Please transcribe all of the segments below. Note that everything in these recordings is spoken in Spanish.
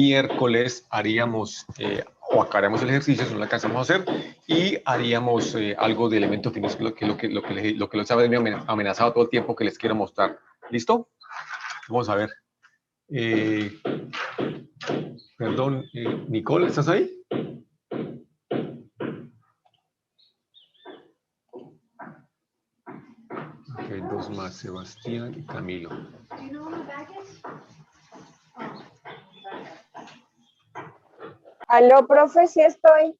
miércoles haríamos o acabaríamos el ejercicio, si no lo alcanzamos a hacer, y haríamos algo de elementos finos, lo que los había amenazado todo el tiempo que les quiero mostrar. ¿Listo? Vamos a ver. Perdón, Nicole, ¿estás ahí? Ok, dos más, Sebastián y Camilo. Aló, profe, sí estoy.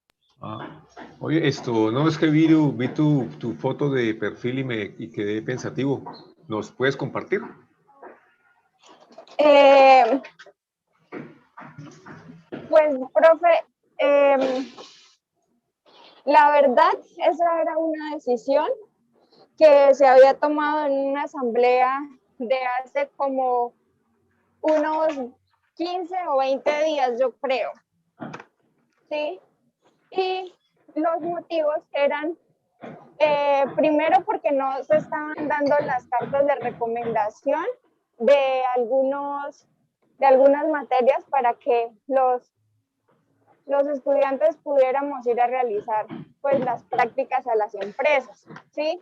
Oye, no es que vi tu foto de perfil y quedé pensativo. ¿Nos puedes compartir? Pues, profe, la verdad, esa era una decisión que se había tomado en una asamblea de hace como unos 15 o 20 días, yo creo. ¿Sí? Y los motivos eran, primero, porque no se estaban dando las cartas de recomendación de algunas materias para que los estudiantes pudiéramos ir a realizar pues las prácticas a las empresas, ¿sí?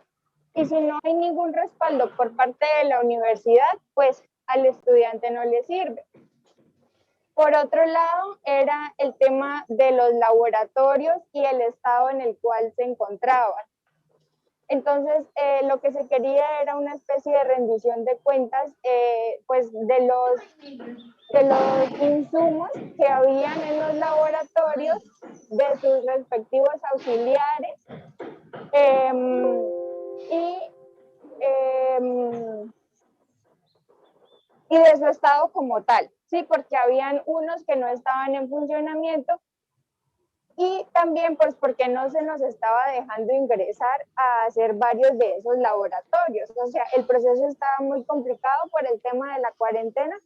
Y si no hay ningún respaldo por parte de la universidad, pues al estudiante no le sirve. Por otro lado, era el tema de los laboratorios y el estado en el cual se encontraban. Entonces, lo que se quería era una especie de rendición de cuentas pues de los insumos que habían en los laboratorios, de sus respectivos auxiliares y de su estado como tal, ¿sí? Porque habían unos que no estaban en funcionamiento y también pues porque no se nos estaba dejando ingresar a hacer varios de esos laboratorios. O sea, el proceso estaba muy complicado por el tema de la cuarentena.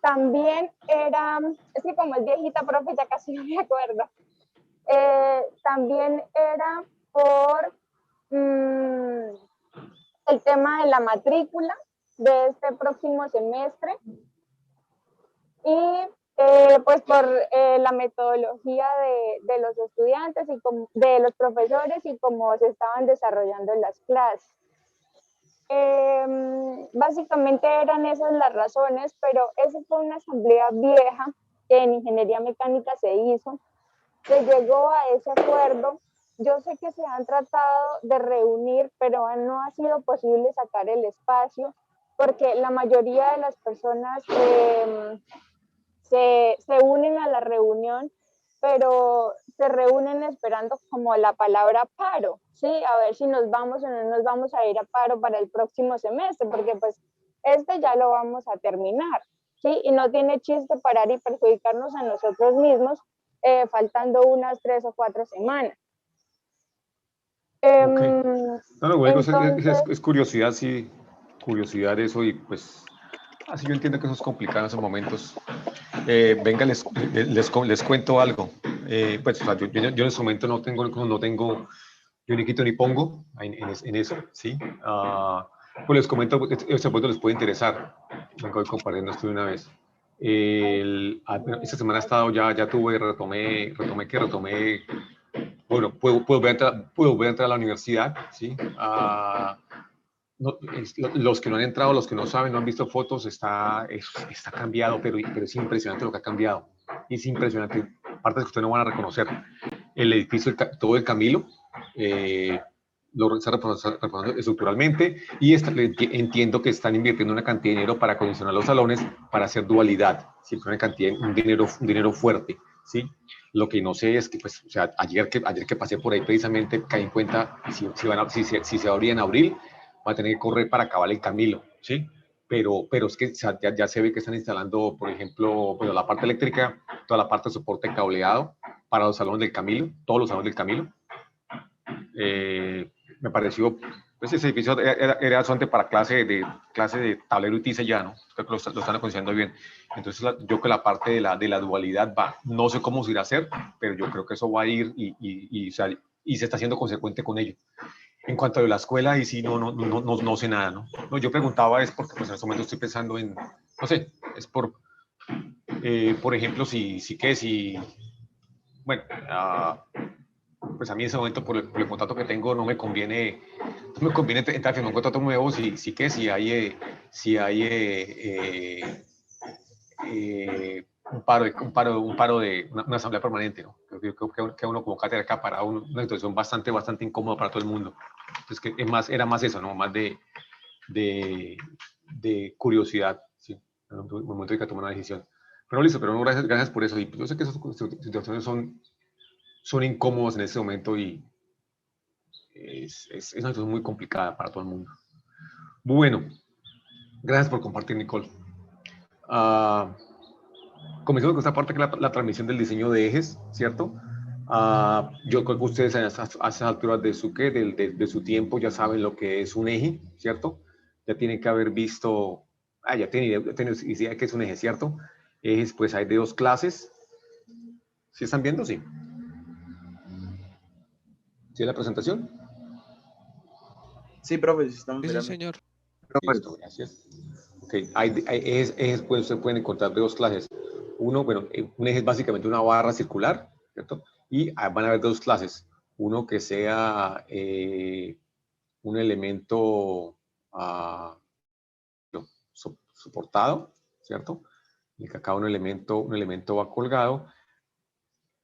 También era, es que como es viejita, profe, ya casi no me acuerdo. También era por el tema de la matrícula de este próximo semestre y pues por la metodología de los estudiantes y de los profesores y cómo se estaban desarrollando las clases. Básicamente eran esas las razones, pero esa fue una asamblea vieja que en ingeniería mecánica se hizo, se llegó a ese acuerdo. Yo sé que se han tratado de reunir, pero no ha sido posible sacar el espacio porque la mayoría de las personas se unen a la reunión, pero se reúnen esperando como la palabra paro, ¿sí? A ver si nos vamos o no nos vamos a ir a paro para el próximo semestre, porque pues ya lo vamos a terminar, ¿sí? Y no tiene chiste parar y perjudicarnos a nosotros mismos faltando unas 3 o 4 semanas. Okay. No, bueno, entonces, es curiosidad, sí, curiosidad eso y pues así yo entiendo que eso es complicado en esos momentos. Venga, les cuento algo. Pues o sea, yo en este momento no tengo, yo ni quito ni pongo en eso, ¿sí? Pues les comento, este punto les puede interesar. Vengo compartiendo esto de una vez. Esta semana he estado, ya retomé, bueno, puedo volver a entrar a la universidad, ¿sí? Los que no han entrado, los que no saben, no han visto fotos, está cambiado, pero es impresionante lo que ha cambiado. Es impresionante, partes que ustedes no van a reconocer. El edificio, todo el Camilo, lo está reforzando estructuralmente y entiendo que están invirtiendo una cantidad de dinero para acondicionar los salones para hacer dualidad, siempre una cantidad, un dinero fuerte, ¿sí? Lo que no sé es que, pues, o sea, ayer que pasé por ahí precisamente caí en cuenta si se abría en abril, va a tener que correr para acabar el Camilo, ¿sí? Pero es que ya se ve que están instalando, por ejemplo, bueno, la parte eléctrica, toda la parte de soporte cableado para los salones del Camilo, todos los salones del Camilo. Me pareció, pues ese edificio era solamente para clase de tablero y tiza ya, ¿no? Creo que lo están acondicionando bien. Entonces, yo creo que la parte de la dualidad va, no sé cómo se irá a hacer, pero yo creo que eso va a ir y se está haciendo consecuente con ello. En cuanto a la escuela, y sí, no sé nada, ¿no? Yo preguntaba es porque pues en este momento estoy pensando en, no sé, es por Por ejemplo, bueno, pues a mí en ese momento, por el contrato que tengo, no me conviene entrar en un contrato nuevo si hay un paro de una asamblea permanente, ¿no? Creo que uno como cátedra acá para una situación bastante incómoda para todo el mundo. Entonces, era más eso, ¿no? Más de curiosidad, ¿sí? En el momento de que tomar una decisión. Pero listo, pero no, gracias por eso. Y yo sé que esas situaciones son incómodas en ese momento y es una situación muy complicada para todo el mundo. Bueno, gracias por compartir, Nicole. Comenzamos con esta parte que es la transmisión del diseño de ejes, ¿cierto? Yo creo que ustedes a esas alturas de su tiempo ya saben lo que es un eje, ¿cierto? Ya tienen que haber visto, ya tienen idea de que es un eje, ¿cierto? Ejes, pues hay de dos clases. ¿Sí están viendo? Sí. ¿Sí la presentación? Sí, profe, sí estamos Sí, mirando. señor. Listo, gracias. Ok, hay ejes pues, se pueden encontrar de dos clases. Uno, bueno, un eje es básicamente una barra circular, ¿cierto? Y van a haber dos clases. Uno que sea un elemento soportado, ¿cierto? Y que acá un elemento va colgado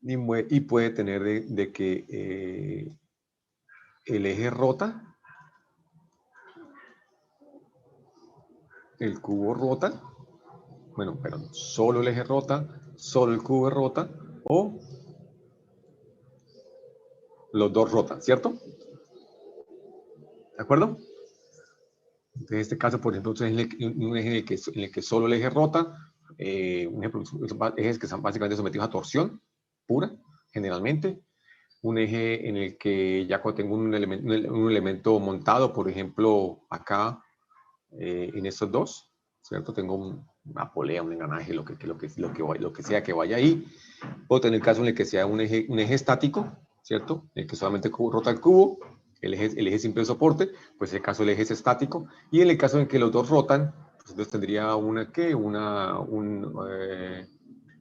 y puede tener de que el eje rota, el cubo rota, bueno, perdón, solo el eje rota, solo el cubo rota, o los dos rotan, ¿cierto? ¿De acuerdo? Entonces, en este caso, por ejemplo, un eje en el que solo el eje rota, un ejemplo, ejes que están básicamente sometidos a torsión pura, generalmente. Un eje en el que ya cuando tengo un elemento montado, por ejemplo, acá, en estos dos, ¿cierto? Tengo una polea, un engranaje, lo que sea que vaya ahí. Puedo tener el caso en el que sea un eje estático, ¿cierto? En el que solamente rota el cubo, el eje simple de soporte, pues en el caso el eje es estático. Y en el caso en que los dos rotan, pues entonces tendría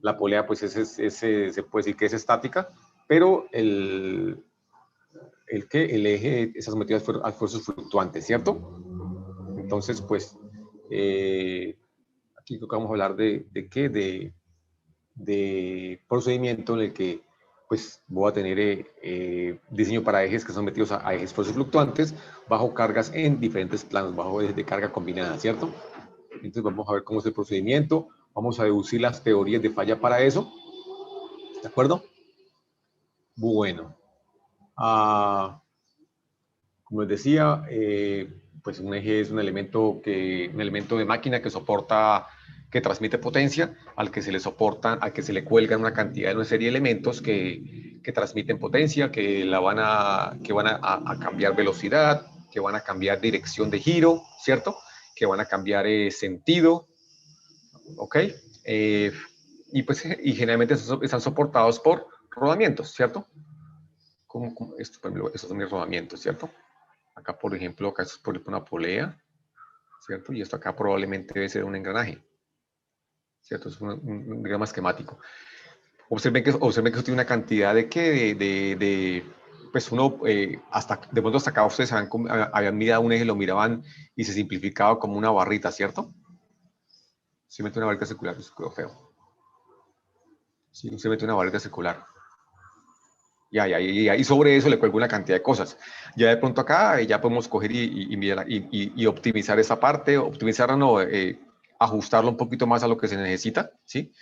la polea, pues se puede decir que es estática, pero el eje está sometido a fuerzas fluctuantes, ¿cierto? Entonces, pues, aquí creo que vamos a hablar de procedimiento en el que pues voy a tener diseño para ejes que son sometidos a ejes fuerzas fluctuantes bajo cargas en diferentes planos, bajo ejes de carga combinada, ¿cierto? Entonces vamos a ver cómo es el procedimiento, vamos a deducir las teorías de falla para eso, ¿de acuerdo? Bueno, como les decía, pues un eje es un elemento de máquina que soporta, que transmite potencia, al que se le cuelgan una cantidad de una serie de elementos que transmiten potencia, que van a cambiar velocidad, que van a cambiar dirección de giro, ¿cierto? Que van a cambiar sentido, ¿ok? Y generalmente están soportados por rodamientos, ¿cierto? Estos son mis rodamientos, ¿cierto? Acá, por ejemplo, acá es por ejemplo una polea, ¿cierto? Y esto acá probablemente debe ser un engranaje, ¿cierto? Es un diagrama esquemático. Observen que esto tiene una cantidad pues uno, de pronto hasta acá ustedes habían mirado un eje, lo miraban y se simplificaba como una barrita, ¿cierto? Si mete una barrita circular, pues quedó feo. Si usted mete una barrita circular. Y sobre eso le cuelgo una cantidad de cosas. Ya de pronto acá ya podemos coger y optimizar esa parte, optimizarla, no, ajustarlo un poquito más a lo que se necesita, ¿sí?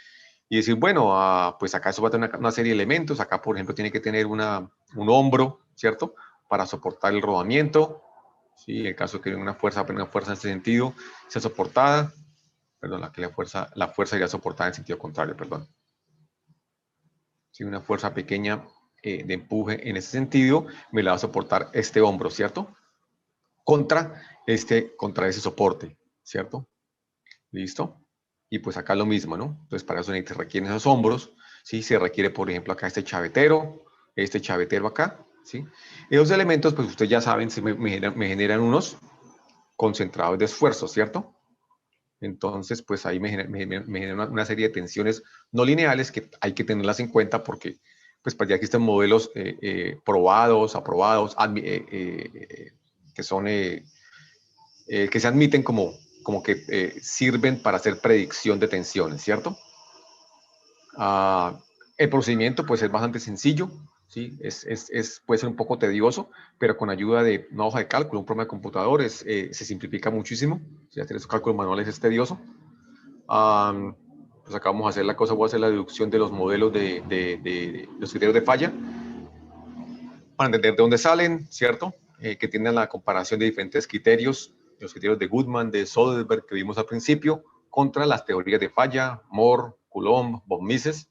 Y decir, bueno, pues acá eso va a tener una serie de elementos. Acá, por ejemplo, tiene que tener un hombro, ¿cierto? Para soportar el rodamiento, ¿sí? En el caso de que una fuerza en este sentido sea soportada, perdón, aquí la fuerza iría soportada en sentido contrario, perdón. Sí, una fuerza pequeña de empuje en ese sentido me la va a soportar este hombro, ¿cierto? Contra ese soporte, ¿cierto? ¿Listo? Y pues acá lo mismo, ¿no? Entonces para eso se requieren esos hombros, ¿sí? Se requiere, por ejemplo, acá este chavetero acá, ¿sí? Esos elementos, pues ustedes ya saben, me generan unos concentrados de esfuerzo, ¿cierto? Entonces, pues ahí me genera una serie de tensiones no lineales que hay que tenerlas en cuenta porque pues ya existen modelos probados, aprobados, que son que se admiten como que sirven para hacer predicción de tensiones, ¿cierto? El procedimiento pues es bastante sencillo, ¿sí? Puede ser un poco tedioso, pero con ayuda de una hoja de cálculo, un programa de computadores, se simplifica muchísimo. Si hacer esos cálculos manuales es tedioso. Pues acá vamos a hacer la cosa, voy a hacer la deducción de los modelos de los criterios de falla para entender de dónde salen, ¿cierto? Que tienen la comparación de diferentes criterios, los criterios de Goodman, de Soderbergh que vimos al principio, contra las teorías de falla, Moore, Coulomb, von Mises,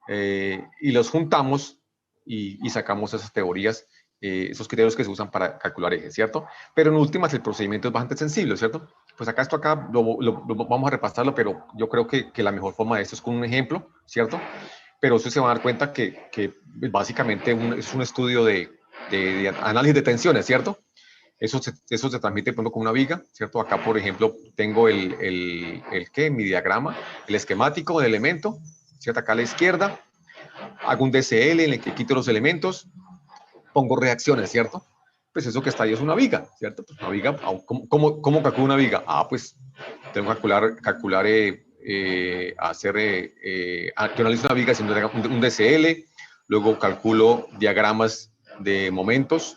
y los juntamos y sacamos esas teorías, esos criterios que se usan para calcular ejes, ¿cierto? Pero en últimas el procedimiento es bastante sensible, ¿cierto? Pues acá vamos a repasarlo, pero yo creo que la mejor forma de esto es con un ejemplo, ¿cierto? Pero usted se va a dar cuenta que básicamente es un estudio de análisis de tensiones, ¿cierto? Eso se transmite, por ejemplo, con una viga, ¿cierto? Acá, por ejemplo, tengo mi diagrama, el esquemático del elemento, ¿cierto? Acá a la izquierda, hago un DCL en el que quito los elementos, pongo reacciones, ¿cierto? Pues eso que está ahí es una viga, ¿cierto? Pues una viga, ¿cómo calculo una viga? Pues tengo que calcular yo analizo una viga haciendo un DCL, luego calculo diagramas de momentos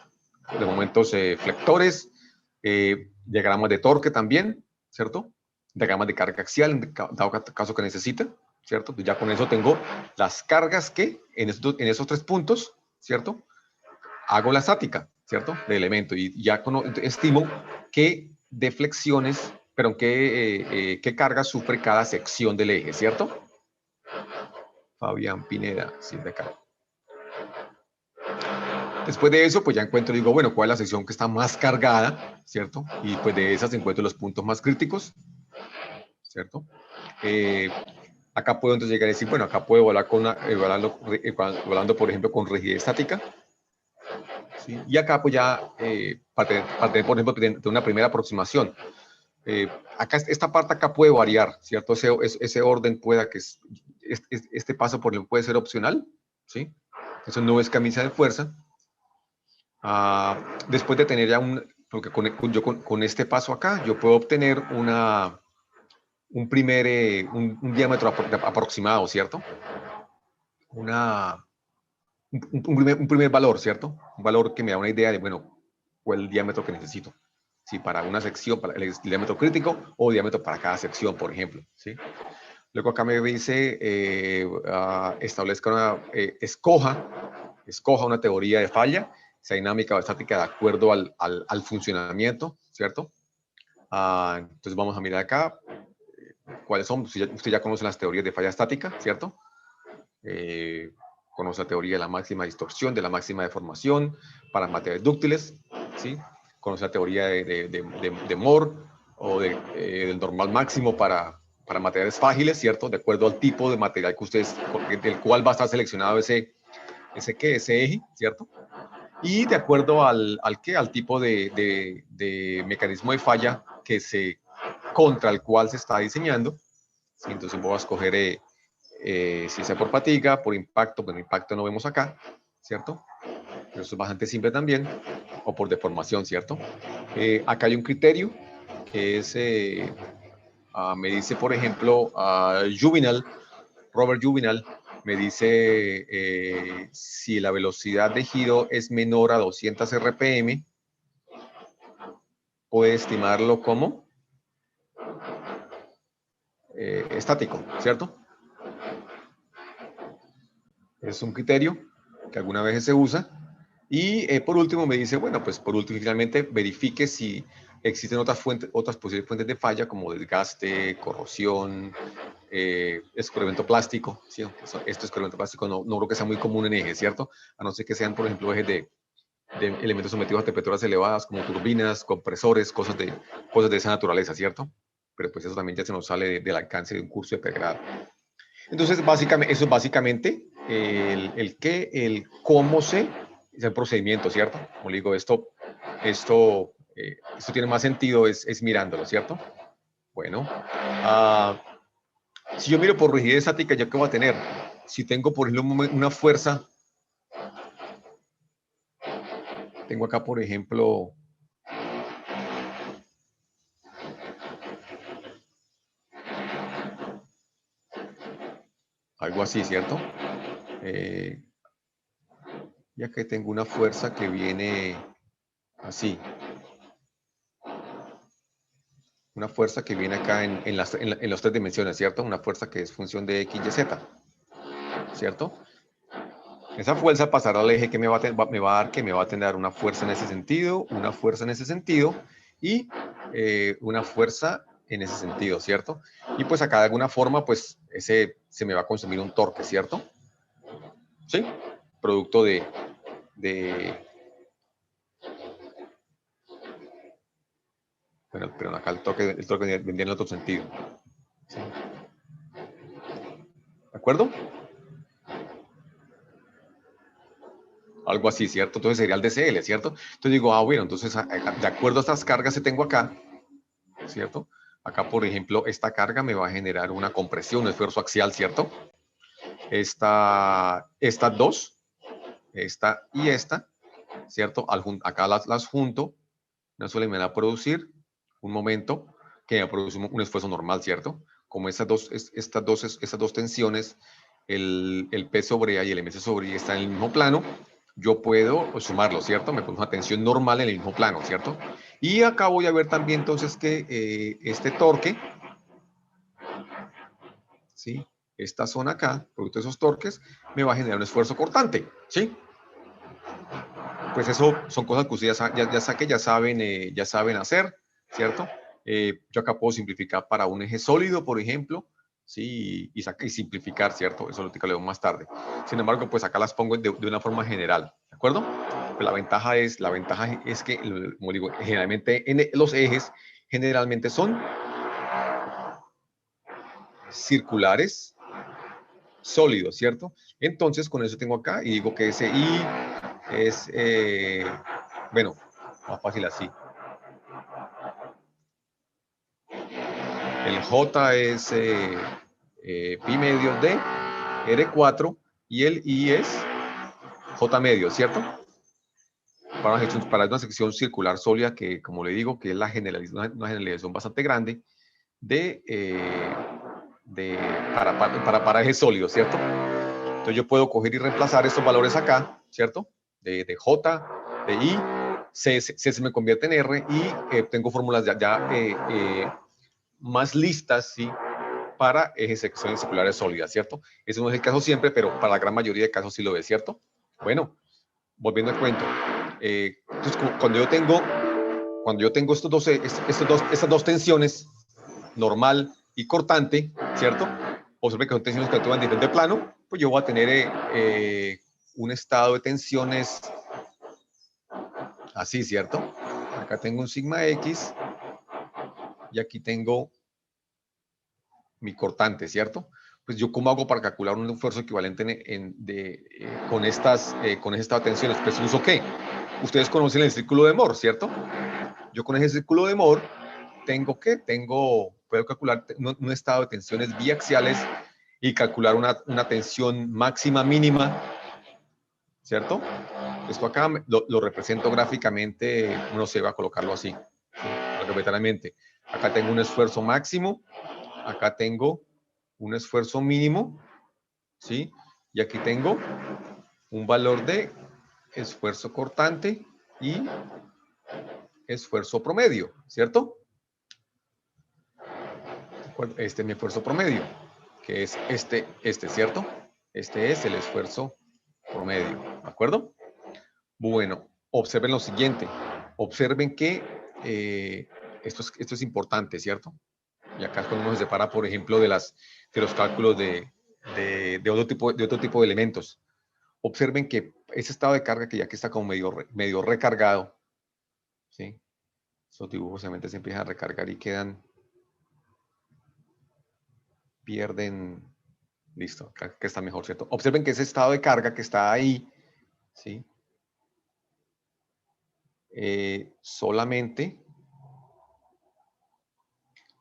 flectores, diagramas de torque también, ¿cierto? Diagramas de carga axial, en dado caso que necesite, ¿cierto? Pues ya con eso tengo las cargas que en esos 3 puntos, ¿cierto? Hago la estática, ¿cierto? De elemento y ya estimo qué deflexiones, pero qué carga sufre cada sección del eje, ¿cierto? Fabián Pineda, sí, de acá. Después de eso, pues ya encuentro, digo, bueno, ¿cuál es la sección que está más cargada, ¿cierto? Y pues de esas encuentro los puntos más críticos, ¿cierto? Acá puedo entonces llegar a decir, bueno, acá puedo evaluando, por ejemplo, con rigidez estática, ¿sí? Y acá pues ya, parte, por ejemplo, de una primera aproximación. Acá, esta parte acá puede variar, ¿cierto? Ese orden este paso por ejemplo puede ser opcional, ¿sí? Eso no es camisa de fuerza. Después de tener ya porque con este paso acá, yo puedo obtener un diámetro aproximado, ¿cierto? Un primer valor, ¿cierto? Un valor que me da una idea de, bueno, cuál es el diámetro que necesito. ¿Sí? Para una sección, para el diámetro crítico o diámetro para cada sección, por ejemplo, ¿sí? Luego acá me dice, establezca escoja una teoría de falla, sea dinámica o estática de acuerdo al funcionamiento, ¿cierto? Entonces vamos a mirar acá cuáles son. Usted ya conoce las teorías de falla estática, ¿cierto? Conoce la teoría de la máxima distorsión, de la máxima deformación para materiales dúctiles, ¿sí? Conoce la teoría de Moore o del normal máximo para materiales frágiles, ¿cierto? De acuerdo al tipo de material del cual va a estar seleccionado ese eje, ¿cierto? Y de acuerdo al tipo de mecanismo de falla contra el cual se está diseñando, ¿sí? Entonces voy a escoger si sea por fatiga, por impacto, bueno, impacto no vemos acá, ¿cierto? Pero eso es bastante simple también, o por deformación, ¿cierto? Acá hay un criterio que es, me dice, por ejemplo, Robert Juvenal, me dice si la velocidad de giro es menor a 200 RPM, puede estimarlo como estático, ¿cierto? Es un criterio que algunas veces se usa. Y por último me dice, bueno, pues por último finalmente verifique si existen otras posibles fuentes de falla como desgaste, corrosión, escurrimiento plástico. ¿Sí? Este escurrimiento plástico no creo que sea muy común en ejes, ¿cierto? A no ser que sean, por ejemplo, ejes de elementos sometidos a temperaturas elevadas como turbinas, compresores, cosas de esa naturaleza, ¿cierto? Pero pues eso también ya se nos sale del alcance de un curso de pregrado. Entonces, eso es básicamente el cómo es el procedimiento, ¿cierto? Como le digo, esto tiene más sentido es mirándolo, ¿cierto? Bueno, si yo miro por rigidez estática, ¿yo qué voy a tener? Si tengo, por ejemplo, una fuerza, tengo acá, por ejemplo, algo así, ¿cierto? Ya que tengo una fuerza que viene así. Una fuerza que viene acá en las 3 dimensiones, ¿cierto? Una fuerza que es función de X, Y, Z, ¿cierto? Esa fuerza pasará al eje que me va a dar que me va a tener una fuerza en ese sentido, una fuerza en ese sentido y una fuerza en ese sentido, ¿cierto? Y pues acá de alguna forma, pues se me va a consumir un torque, ¿cierto? ¿Sí? Producto de bueno, pero acá el torque vendría en el otro sentido. ¿Sí? ¿De acuerdo? Algo así, ¿cierto? Entonces sería el DCL, ¿cierto? Entonces digo, bueno, entonces de acuerdo a estas cargas que tengo acá, ¿cierto? Acá, por ejemplo, esta carga me va a generar una compresión, un esfuerzo axial, ¿cierto? Estas dos, esta y esta, ¿cierto? Acá las junto, no solo me va a producir un momento que me va a producir un esfuerzo normal, ¿cierto? Como estas dos tensiones, el P sobre A y el MS sobre I están en el mismo plano, yo puedo sumarlo, ¿cierto? Me pongo una tensión normal en el mismo plano, ¿cierto? Y acá voy a ver también entonces que este torque, ¿sí? Esta zona acá, producto de esos torques, me va a generar un esfuerzo cortante, ¿sí? Pues eso son cosas que ustedes ya saben hacer, ¿cierto? Yo acá puedo simplificar para un eje sólido, por ejemplo, ¿sí? Y simplificar, ¿cierto? Eso lo leo más tarde. Sin embargo, pues acá las pongo de una forma general, ¿de acuerdo? Pues la ventaja es que, como digo, generalmente los ejes generalmente son circulares, sólidos, ¿cierto? Entonces, con eso tengo acá y digo que ese I es, bueno, más fácil así. El J es pi medio de R4 y el I es J medio, ¿cierto? Para una sección circular sólida que, como le digo, que es una generalización bastante grande para ejes sólidos, ¿cierto? Entonces yo puedo coger y reemplazar estos valores acá, ¿cierto? De J, de I, C se me convierte en R y tengo fórmulas más listas, ¿sí? Para ejes secciones circulares sólidas, ¿cierto? Ese no es el caso siempre, pero para la gran mayoría de casos sí lo es, ¿cierto? Bueno, volviendo al cuento. Entonces, cuando yo tengo estas dos tensiones, normal y cortante, ¿cierto? Observe que son tensiones que actúan en diferente plano, pues yo voy a tener un estado de tensiones así, ¿cierto? Acá tengo un sigma X y aquí tengo mi cortante, ¿cierto? Pues yo cómo hago para calcular un esfuerzo equivalente con estas tensiones. Pues uso qué? Ustedes conocen el círculo de Moore, ¿cierto? Yo con ese círculo de Moore puedo calcular un estado de tensiones biaxiales y calcular una tensión máxima mínima, ¿cierto? Esto acá lo represento gráficamente, uno se va a colocarlo así, ¿sí? Arbitrariamente. Acá tengo un esfuerzo máximo, acá tengo un esfuerzo mínimo, ¿sí? Y aquí tengo un valor de esfuerzo cortante y esfuerzo promedio, ¿cierto? Este es mi esfuerzo promedio, que es ¿cierto? Este es el esfuerzo promedio, ¿de acuerdo? Bueno, observen lo siguiente. Observen que esto es importante, ¿cierto? Y acá es cuando uno se separa, por ejemplo, de los cálculos de otro tipo de elementos. Observen que ese estado de carga que ya que está como medio recargado, ¿sí? Esos dibujos obviamente se empiezan a recargar y pierden, listo, acá que está mejor, ¿cierto? Observen que ese estado de carga que está ahí, ¿sí? Solamente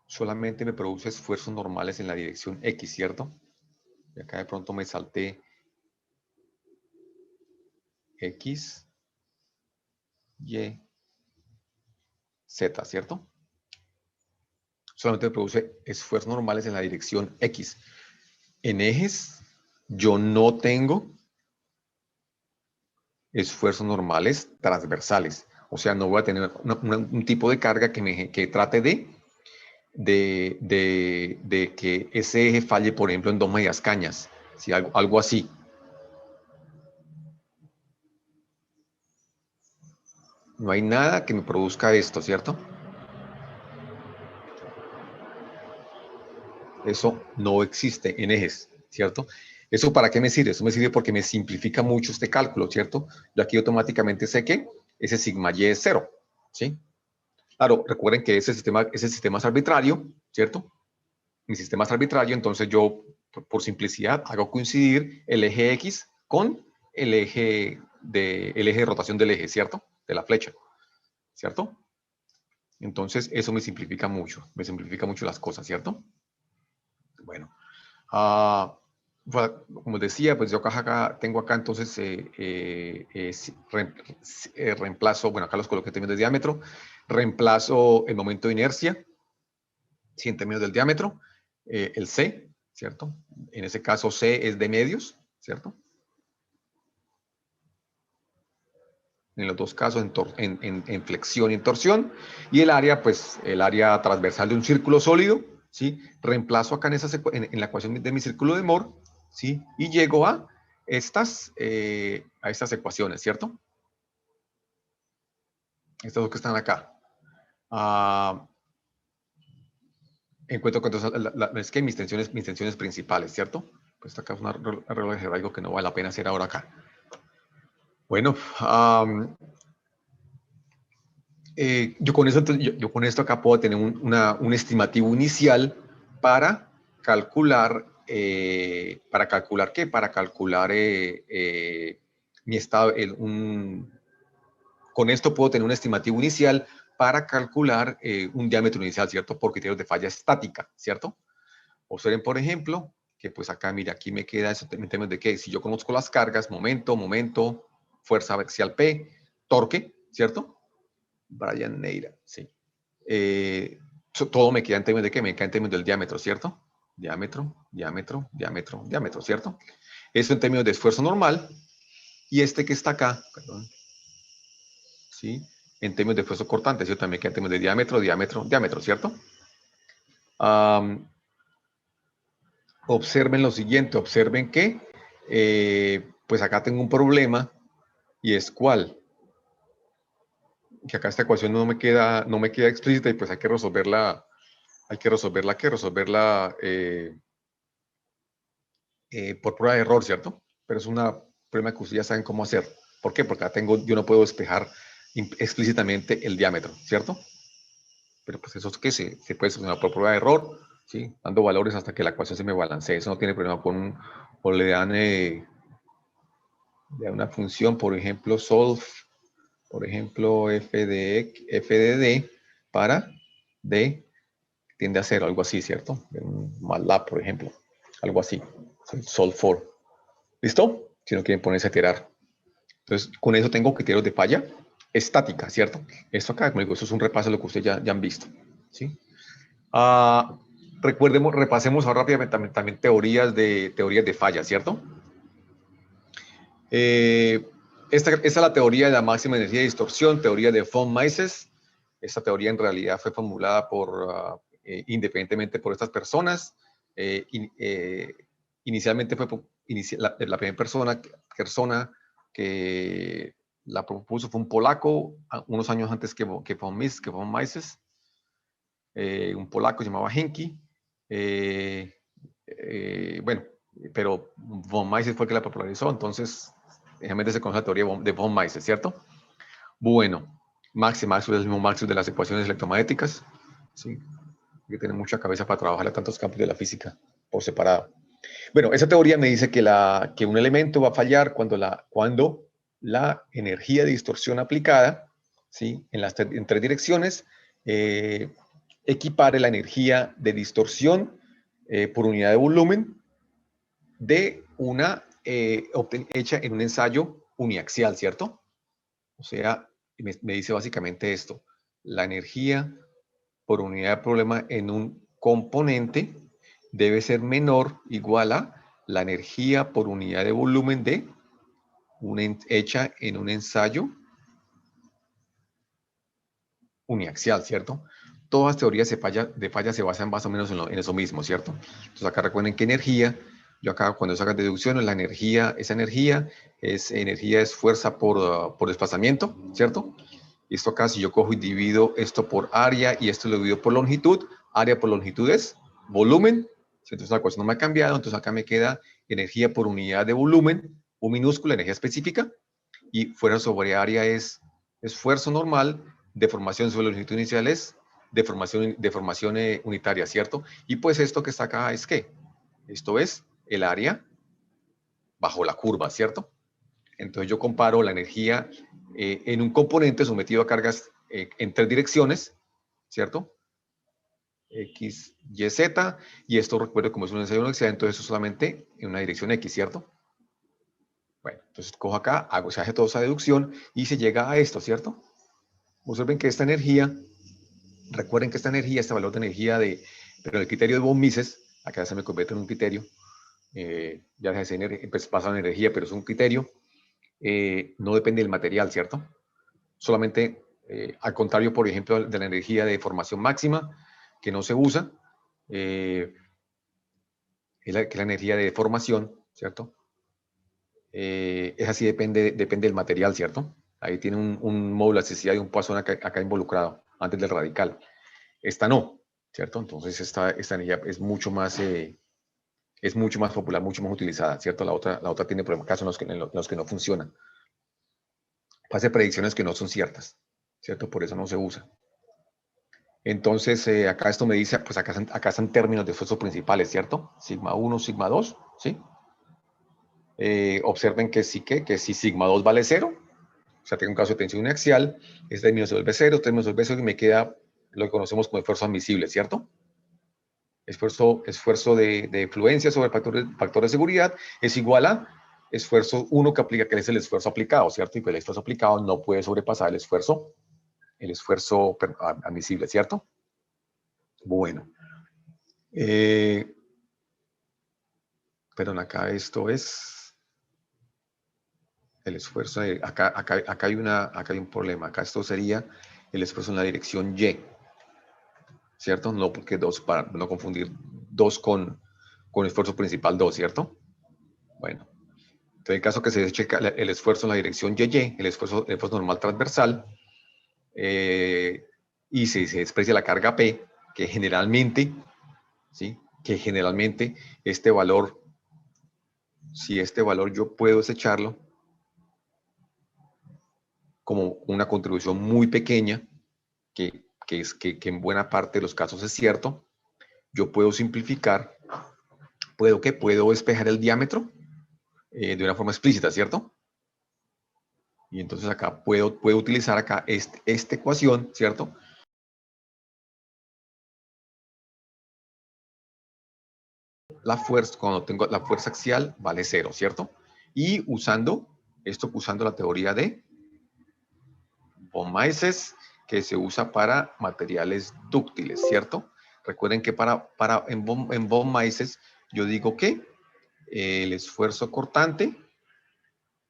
solamente me produce esfuerzos normales en la dirección X, ¿cierto? Y acá de pronto me salté X, Y, Z, ¿cierto? Solamente me produce esfuerzos normales en la dirección X. En ejes, yo no tengo esfuerzos normales transversales. O sea, no voy a tener un tipo de carga que trate de que ese eje falle, por ejemplo, en dos medias cañas. ¿Sí? Algo así. No hay nada que me produzca esto, ¿cierto? Eso no existe en ejes, ¿cierto? ¿Eso para qué me sirve? Eso me sirve porque me simplifica mucho este cálculo, ¿cierto? Yo aquí automáticamente sé que ese sigma y es 0, ¿sí? Claro, recuerden que ese sistema es arbitrario, ¿cierto? Mi sistema es arbitrario, entonces yo, por simplicidad, hago coincidir el eje X con el eje de rotación del eje, ¿cierto? De la flecha, ¿cierto? Entonces, eso me simplifica mucho las cosas, ¿cierto? Bueno, como decía, pues yo tengo acá entonces reemplazo, bueno, acá los coloqué en términos de diámetro, reemplazo el momento de inercia, sí, en términos del diámetro, el C, ¿cierto? En ese caso C es de medios, ¿cierto? En los dos casos en flexión y en torsión, y el área, pues el área transversal de un círculo sólido, ¿sí? Reemplazo acá en la ecuación de mi círculo de Moore, ¿sí? Y llego a estas ecuaciones, ¿cierto? Estas dos que están acá. Encuentro que entonces, es que mis tensiones principales, ¿cierto? Pues acá es un arreglo algo que no vale la pena hacer ahora acá. Bueno, yo con esto acá puedo tener un estimativo inicial para calcular, ¿qué? Para calcular mi estado, con esto puedo tener un estimativo inicial para calcular un diámetro inicial, ¿cierto? Por criterios de falla estática, ¿cierto? Observen, por ejemplo, que pues acá, mira, aquí me queda eso en términos de que si yo conozco las cargas, momento, fuerza axial P, torque, ¿cierto? Brian Neira, sí. Todo me queda en términos de qué? Me queda en términos del diámetro, ¿cierto? Diámetro, ¿cierto? Eso en términos de esfuerzo normal. Y este que está acá, perdón, ¿sí? En términos de esfuerzo cortante, eso también queda en términos de diámetro, ¿cierto? Observen lo siguiente, observen que pues acá tengo un problema y es ¿cuál? Que acá esta ecuación no me queda explícita y pues hay que resolverla por prueba de error, ¿cierto? Pero es un problema que ustedes ya saben cómo hacer. ¿Por qué? Porque acá yo no puedo despejar explícitamente el diámetro, ¿cierto? Pero pues eso es que se puede solucionar por prueba de error, ¿sí? Dando valores hasta que la ecuación se me balancee. Eso no tiene problema o le dan una función, por ejemplo, solve, por ejemplo, f de d para d tiende a 0, algo así, ¿cierto? Un MATLAB, por ejemplo, algo así. Solve for. ¿Listo? Si no quieren ponerse a tirar. Entonces, con eso tengo criterios de falla estática, ¿cierto? Esto acá, como digo, eso es un repaso de lo que ustedes ya han visto, ¿sí? Repasemos ahora rápidamente también teorías de falla, ¿cierto? Esta es la teoría de la máxima energía de distorsión, teoría de von Mises. Esta teoría en realidad fue formulada independientemente por estas personas. Inicialmente fue la primera persona que la propuso fue un polaco, unos años antes que von Mises, un polaco llamado Henke. Bueno, pero von Mises fue el que la popularizó, entonces realmente se conoce la teoría de von Mises, ¿cierto? Bueno, Maxwell es el mismo Maxwell de las ecuaciones electromagnéticas, ¿sí? Hay que tener mucha cabeza para trabajar a tantos campos de la física por separado. Bueno, esa teoría me dice que un elemento va a fallar cuando la energía de distorsión aplicada, ¿sí? En tres direcciones equipare la energía de distorsión por unidad de volumen de una hecha en un ensayo uniaxial, ¿cierto? O sea, me dice básicamente esto. La energía por unidad de problema en un componente debe ser menor, igual a la energía por unidad de volumen de una hecha en un ensayo uniaxial, ¿cierto? Todas las teorías de falla se basan más o menos en eso mismo, ¿cierto? Entonces acá recuerden que energía, yo acá cuando sacan deducciones, la energía, esa energía es fuerza por desplazamiento, ¿cierto? Y esto acá, si yo cojo y divido esto por área y esto lo divido por longitud, área por longitud es volumen, entonces la ecuación no me ha cambiado, entonces acá me queda energía por unidad de volumen, U minúscula, energía específica, y fuerza sobre área es esfuerzo normal, deformación sobre longitud inicial es deformación unitaria, ¿cierto? Y pues esto que está acá es ¿qué? Esto es el área bajo la curva, ¿cierto? Entonces yo comparo la energía en un componente sometido a cargas en tres direcciones, ¿cierto? X, Y, Z, y esto recuerdo como es un ensayo uniaxial, entonces eso solamente en una dirección X, ¿cierto? Bueno, entonces cojo acá, se hace toda esa deducción y se llega a esto, ¿cierto? Observen que esta energía, recuerden que esta energía, este valor de energía pero el criterio de von Mises, acá se me convierte en un criterio, ya deja de ser pues pasa en energía, pero es un criterio, no depende del material, ¿cierto? Solamente, al contrario, por ejemplo, de la energía de formación máxima, que no se usa, que es la energía de formación, ¿cierto? Es así, depende del material, ¿cierto? Ahí tiene un módulo de elasticidad y un Poisson acá involucrado, antes del radical. Esta no, ¿cierto? Entonces esta energía es mucho más popular, mucho más utilizada, ¿cierto? La otra tiene problemas, casos en los que no funciona. Hace predicciones que no son ciertas, ¿cierto? Por eso no se usa. Entonces, acá esto me dice, pues acá están términos de esfuerzos principales, ¿cierto? Sigma 1, sigma 2, ¿sí? Observen que sí que si sigma 2 vale 0, o sea, tengo un caso de tensión uniaxial, este término se vuelve 0, término se vuelve 0 y me queda lo que conocemos como esfuerzo admisible, ¿cierto? Esfuerzo de fluencia sobre el factor de seguridad es igual a esfuerzo 1 que aplica, que es el esfuerzo aplicado, ¿cierto? Y pues el esfuerzo aplicado no puede sobrepasar el esfuerzo admisible, ¿cierto? Bueno. Perdón, acá esto es el esfuerzo. Acá hay un problema. Acá esto sería el esfuerzo en la dirección Y, ¿cierto? No porque para no confundir 2 con esfuerzo principal 2, ¿cierto? Bueno, entonces en caso que se checa el esfuerzo en la dirección YY, el esfuerzo normal transversal, y se desprecia la carga P, que generalmente, ¿sí? Que generalmente este valor, si este valor yo puedo desecharlo como una contribución muy pequeña, que en buena parte de los casos es cierto, yo puedo simplificar, puedo despejar el diámetro de una forma explícita, ¿cierto? Y entonces acá puedo utilizar acá esta ecuación, ¿cierto? La fuerza, cuando tengo la fuerza axial, vale 0, ¿cierto? Y usando la teoría de von Mises, que se usa para materiales dúctiles, ¿cierto? Recuerden que en von Mises yo digo que el esfuerzo cortante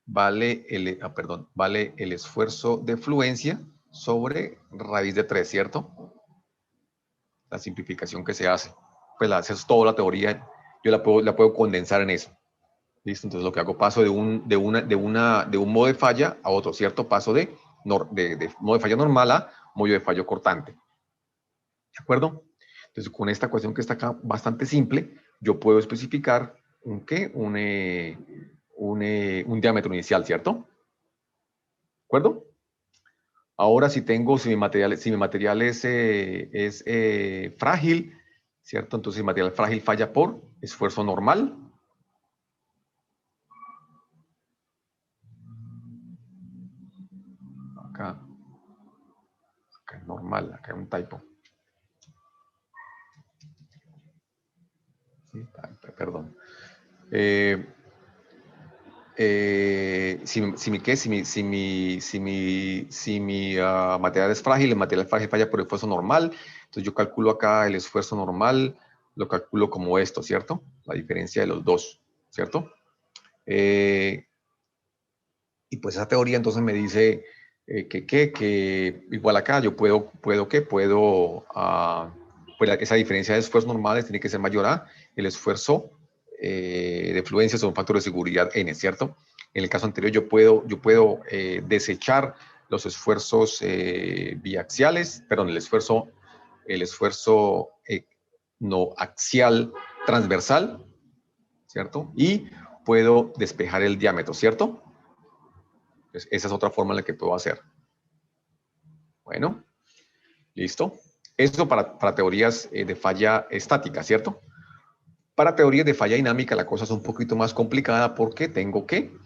vale el esfuerzo de fluencia sobre raíz de 3, ¿cierto? La simplificación que se hace. Pues es toda la teoría, yo la puedo condensar en eso. ¿Listo? Entonces lo que hago, paso de un modo de falla a otro, ¿cierto? Paso de modo de falla normal a modo de fallo cortante. ¿De acuerdo? Entonces con esta ecuación que está acá bastante simple, yo puedo especificar un diámetro inicial, ¿cierto? ¿De acuerdo? Ahora si mi material es frágil, ¿cierto? Entonces el material frágil falla por esfuerzo normal. Acá es normal, acá hay un typo. Sí, perdón. Si mi material es frágil, el material frágil falla por el esfuerzo normal, entonces yo calculo acá el esfuerzo normal, lo calculo como esto, ¿cierto? La diferencia de los dos, ¿cierto? Y pues esa teoría entonces me dice que igual acá yo puedo pues esa diferencia de esfuerzos normales tiene que ser mayor a el esfuerzo de fluencia sobre un factor de seguridad n, ¿cierto? En el caso anterior yo puedo desechar los esfuerzos biaxiales, perdón, el esfuerzo no axial transversal, ¿cierto? Y puedo despejar el diámetro, ¿cierto? Entonces, esa es otra forma en la que puedo hacer. Bueno, listo. Eso para teorías de falla estática, ¿cierto? Para teorías de falla dinámica la cosa es un poquito más complicada porque tengo que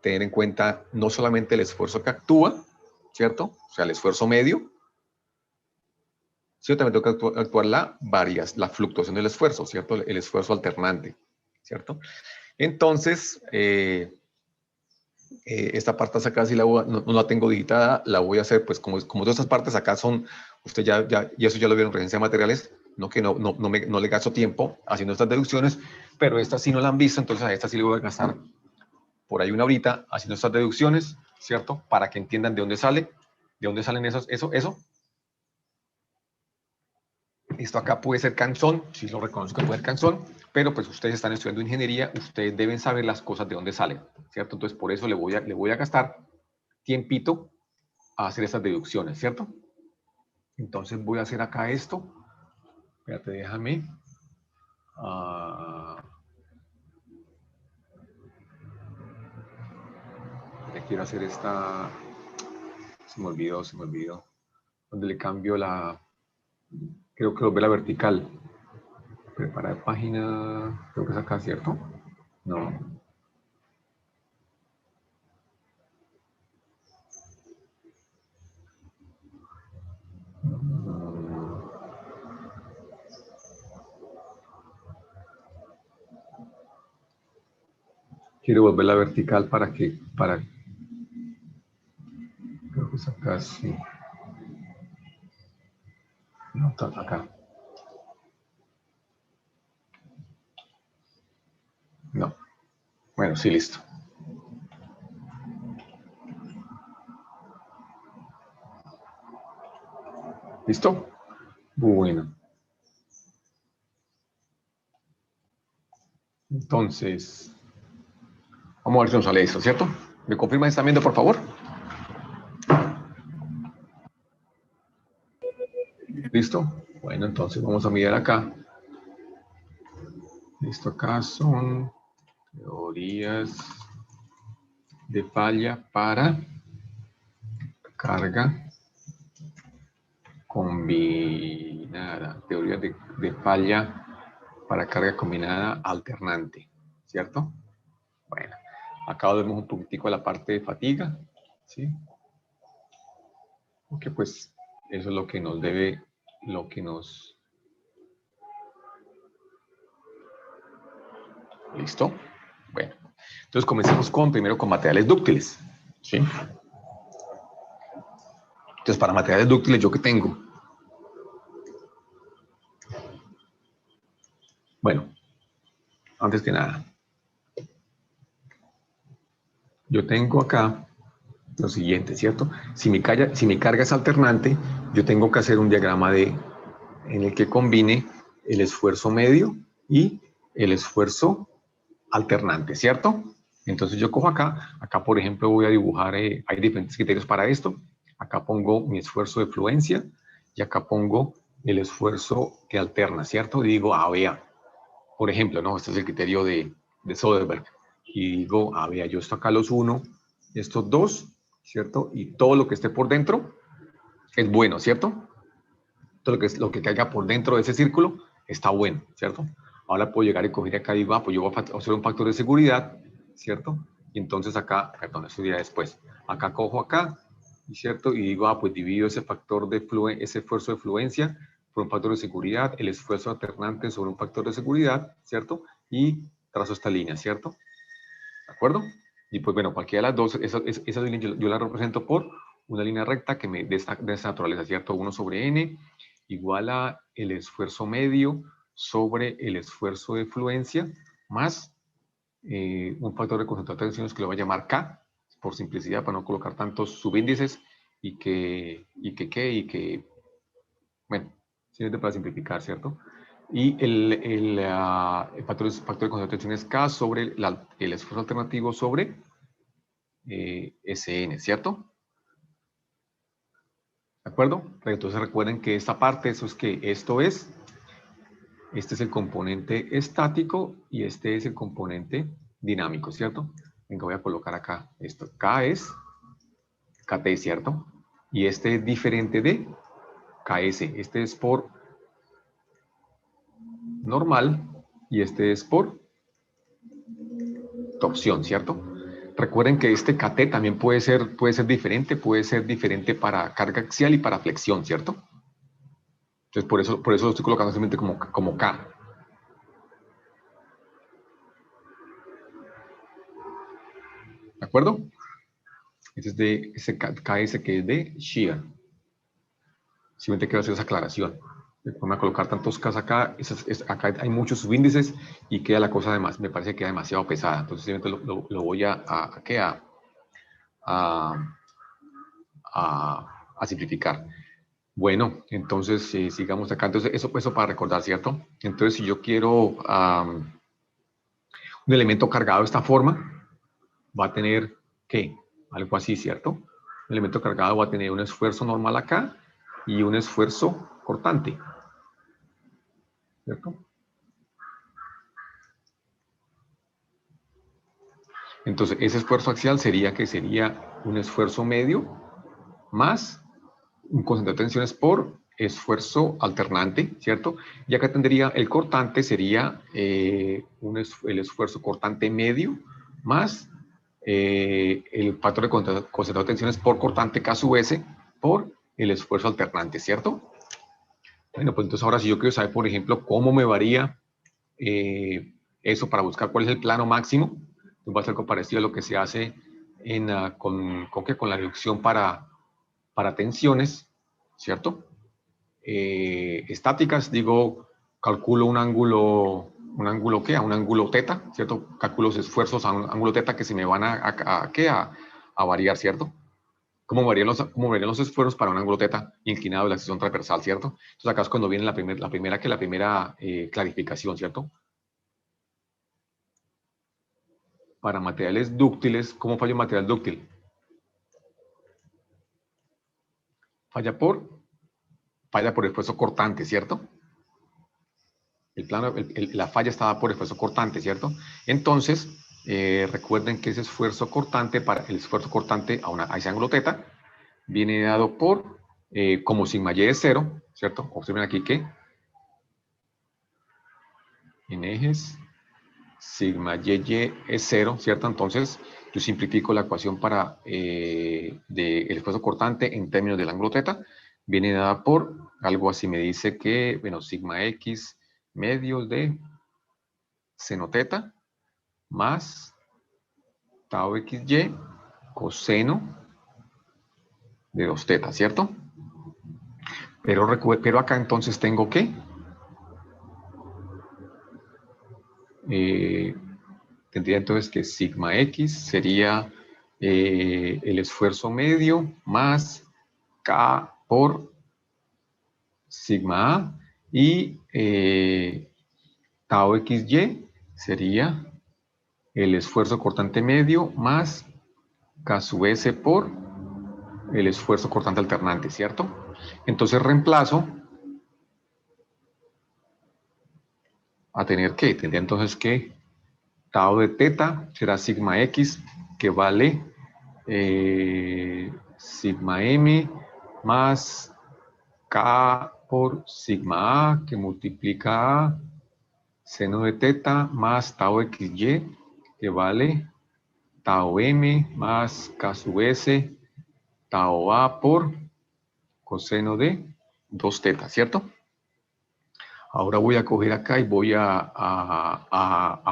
tener en cuenta no solamente el esfuerzo que actúa, ¿cierto? O sea, el esfuerzo medio, sino también tengo que actuar la fluctuación del esfuerzo, ¿cierto? El esfuerzo alternante, ¿cierto? Entonces, esta parte acá sí no la tengo digitada, la voy a hacer, pues como todas estas partes acá son, usted y eso ya lo vieron en presencia de materiales, no le gasto tiempo haciendo estas deducciones, pero estas sí no la han visto, entonces a estas sí le voy a gastar por ahí una horita haciendo estas deducciones, ¿cierto? Para que entiendan de dónde salen eso. Esto acá puede ser canzón, sí lo reconozco que puede ser canzón, pero pues ustedes están estudiando ingeniería, ustedes deben saber las cosas de dónde salen, ¿cierto? Entonces por eso le voy a gastar tiempito a hacer estas deducciones, ¿cierto? Entonces voy a hacer acá esto. Espérate, déjame. Quiero hacer esta. Se me olvidó. Donde le cambio la. Creo que lo ve la vertical. Preparar página. Creo que es acá, ¿cierto? No. Quiero volver la vertical para. Creo que es acá, sí. No, está acá. No. Bueno, sí, listo. ¿Listo? Bueno. Entonces, vamos a ver si nos sale eso, ¿cierto? ¿Me confirma si están viendo, por favor? ¿Listo? Bueno, entonces vamos a mirar acá. Listo, acá son teorías de falla para carga combinada. Teorías de falla para carga combinada alternante, ¿cierto? Bueno, acá vemos un poquitico la parte de fatiga, ¿sí? Porque pues eso es lo que nos debe, ¿Listo? Bueno, entonces comencemos primero con materiales dúctiles, ¿sí? Entonces, para materiales dúctiles, ¿yo qué tengo? Bueno, antes que nada, yo tengo acá lo siguiente, ¿cierto? Si mi carga es alternante, yo tengo que hacer un diagrama en el que combine el esfuerzo medio y el esfuerzo alternante, ¿cierto? Entonces yo cojo acá por ejemplo voy a dibujar, hay diferentes criterios para esto. Acá pongo mi esfuerzo de fluencia y acá pongo el esfuerzo que alterna, ¿cierto? Y digo, vea, por ejemplo, ¿no? Este es el criterio de Soderbergh. Y digo, vea, yo esto acá los uno, estos dos, ¿cierto? Y todo lo que esté por dentro es bueno, ¿cierto? Todo lo que caiga por dentro de ese círculo está bueno, ¿cierto? Ahora puedo llegar y coger acá y digo, pues yo voy a hacer un factor de seguridad, ¿cierto? Y entonces acá, perdón, eso ya después. Acá cojo acá, ¿cierto? Y digo, pues divido ese factor ese esfuerzo de fluencia por un factor de seguridad, el esfuerzo alternante sobre un factor de seguridad, ¿cierto? Y trazo esta línea, ¿cierto? ¿De acuerdo? Y pues bueno, cualquiera de las dos, esa línea yo la represento por una línea recta que de esta naturaleza, ¿cierto? 1 sobre n igual a el esfuerzo medio sobre el esfuerzo de fluencia más un factor de concentración de tensiones que lo voy a llamar K, por simplicidad, para no colocar tantos subíndices y que, bueno, simplemente para simplificar, ¿cierto? Y el factor de concentración de tensión es K sobre el esfuerzo alternativo sobre Sn, ¿cierto? ¿De acuerdo? Entonces recuerden que esta parte, este es el componente estático y este es el componente dinámico, ¿cierto? Venga, voy a colocar acá esto. K es KT, ¿cierto? Y este es diferente de KS. Este es por normal y este es por torsión, ¿cierto? Recuerden que este KT también puede ser diferente para carga axial y para flexión, ¿cierto? Entonces por eso lo estoy colocando simplemente como K. ¿De acuerdo? Este es de ese KS que es de shear. Simplemente quiero hacer esa aclaración. Voy a colocar tantos Ks acá, acá hay muchos subíndices y queda la cosa además, me parece que queda demasiado pesada. Entonces simplemente lo voy a simplificar. Bueno, entonces sigamos acá. Entonces eso para recordar, ¿cierto? Entonces si yo quiero un elemento cargado de esta forma, va a tener, ¿qué? Algo así, ¿cierto? Un elemento cargado va a tener un esfuerzo normal acá y un esfuerzo cortante, ¿cierto? Entonces, ese esfuerzo axial sería un esfuerzo medio más un concentrado de tensiones por esfuerzo alternante, ¿cierto? Y acá tendría el cortante, sería el esfuerzo cortante medio más el factor de concentrado de tensiones por cortante K sub S por el esfuerzo alternante, ¿cierto? Bueno, pues entonces ahora si yo quiero saber, por ejemplo, cómo me varía eso para buscar cuál es el plano máximo, pues va a ser algo parecido a lo que se hace con la reducción para tensiones, ¿cierto? Estáticas, digo, calculo un ángulo ¿qué? A un ángulo teta, ¿cierto? Calculo los esfuerzos a un ángulo teta que se me van a variar, ¿cierto? ¿Cómo varían los esfuerzos para un ángulo teta inclinado de la sección transversal, ¿cierto? Entonces acá es cuando viene la primera clarificación, ¿cierto? Para materiales dúctiles, ¿cómo falla un material dúctil? Falla por esfuerzo cortante, ¿cierto? La falla está dada por esfuerzo cortante, ¿cierto? Entonces, recuerden que ese esfuerzo cortante, el esfuerzo cortante a ese ángulo teta, viene dado por, como sigma y es 0, ¿cierto? Observen aquí que en ejes sigma y es 0, ¿cierto? Entonces, yo simplifico la ecuación del esfuerzo cortante en términos del ángulo teta, viene dada por algo así, me dice que, bueno, sigma x medios de seno teta más tau xy coseno de 2 teta, ¿cierto? Pero acá entonces tengo que tendría entonces que sigma x sería el esfuerzo medio más K por sigma A y tau xy sería el esfuerzo cortante medio más K sub S por el esfuerzo cortante alternante, ¿cierto? Entonces reemplazo a tener que, tendría entonces que tau de teta será sigma x, que vale sigma m más K por sigma A, que multiplica a seno de teta más tau xy, que vale tau m más K sub S, tau A por coseno de 2 teta, ¿cierto? Ahora voy a coger acá y voy a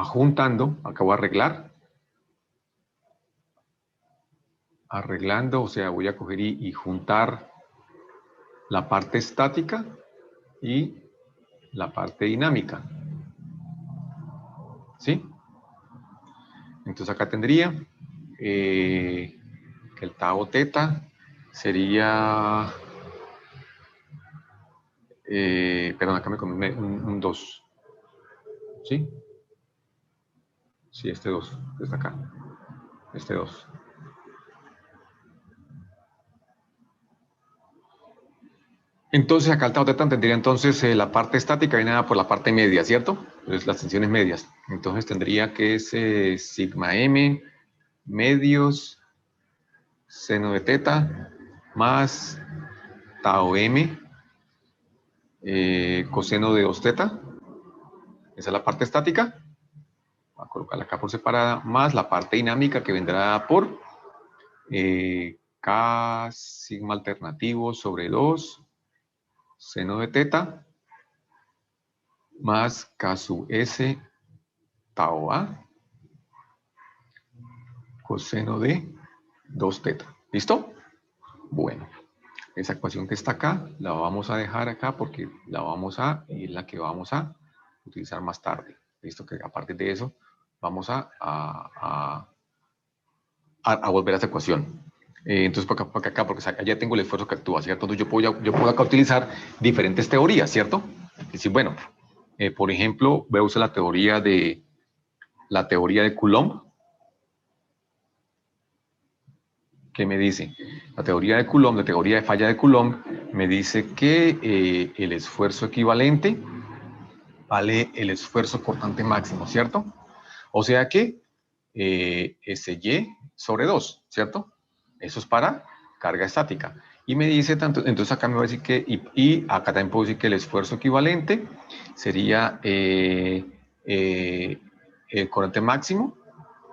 juntando, acá voy a arreglar. Arreglando, o sea, voy a coger y juntar la parte estática y la parte dinámica. ¿Sí? Entonces acá tendría que el tau teta sería, perdón, acá me comí un 2. ¿Sí? Sí, este 2, está acá. Este 2. Entonces acá el tau teta tendría entonces la parte estática viene dada por la parte media, ¿cierto? Entonces las tensiones medias. Entonces tendría que es sigma m medios seno de teta más tau m coseno de 2 teta. Esa es la parte estática. Voy a colocarla acá por separada, más la parte dinámica que vendrá por K sigma alternativo sobre 2 seno de teta más K sub S tau A coseno de 2 teta. ¿Listo? Bueno, esa ecuación que está acá la vamos a dejar acá porque la vamos a, y es la que vamos a utilizar más tarde. Listo, que a partir de eso vamos a volver a esta ecuación. Entonces, por acá, porque allá tengo el esfuerzo que actúa, ¿cierto? Entonces, yo puedo acá utilizar diferentes teorías, ¿cierto? Es decir, bueno, por ejemplo, voy a usar la teoría de Coulomb. ¿Qué me dice? La teoría de Coulomb, la teoría de falla de Coulomb, me dice que el esfuerzo equivalente vale el esfuerzo cortante máximo, ¿cierto? O sea que SY sobre 2, ¿cierto? Eso es para carga estática. Y me dice tanto, entonces acá me va a decir que, y acá también puedo decir que el esfuerzo equivalente sería el corriente máximo,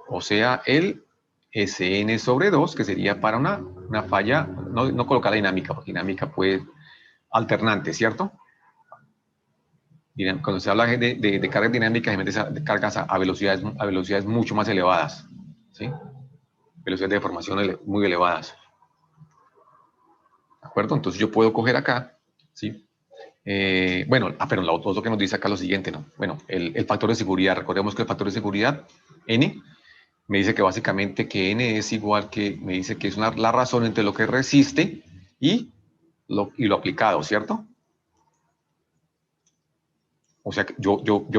o sea, el SN sobre 2, que sería para una falla, no colocar la dinámica, porque dinámica puede alternante, ¿cierto? Cuando se habla de cargas dinámicas, de cargas a velocidades mucho más elevadas, ¿sí? Velocidades de deformación muy elevadas. ¿De acuerdo? Entonces yo puedo coger acá, ¿sí? Bueno, pero lo otro que nos dice acá lo siguiente, ¿no? Bueno, el factor de seguridad, recordemos que el factor de seguridad, N, me dice que básicamente que N es igual que, me dice que es la razón entre lo que resiste y lo aplicado, ¿cierto? O sea, yo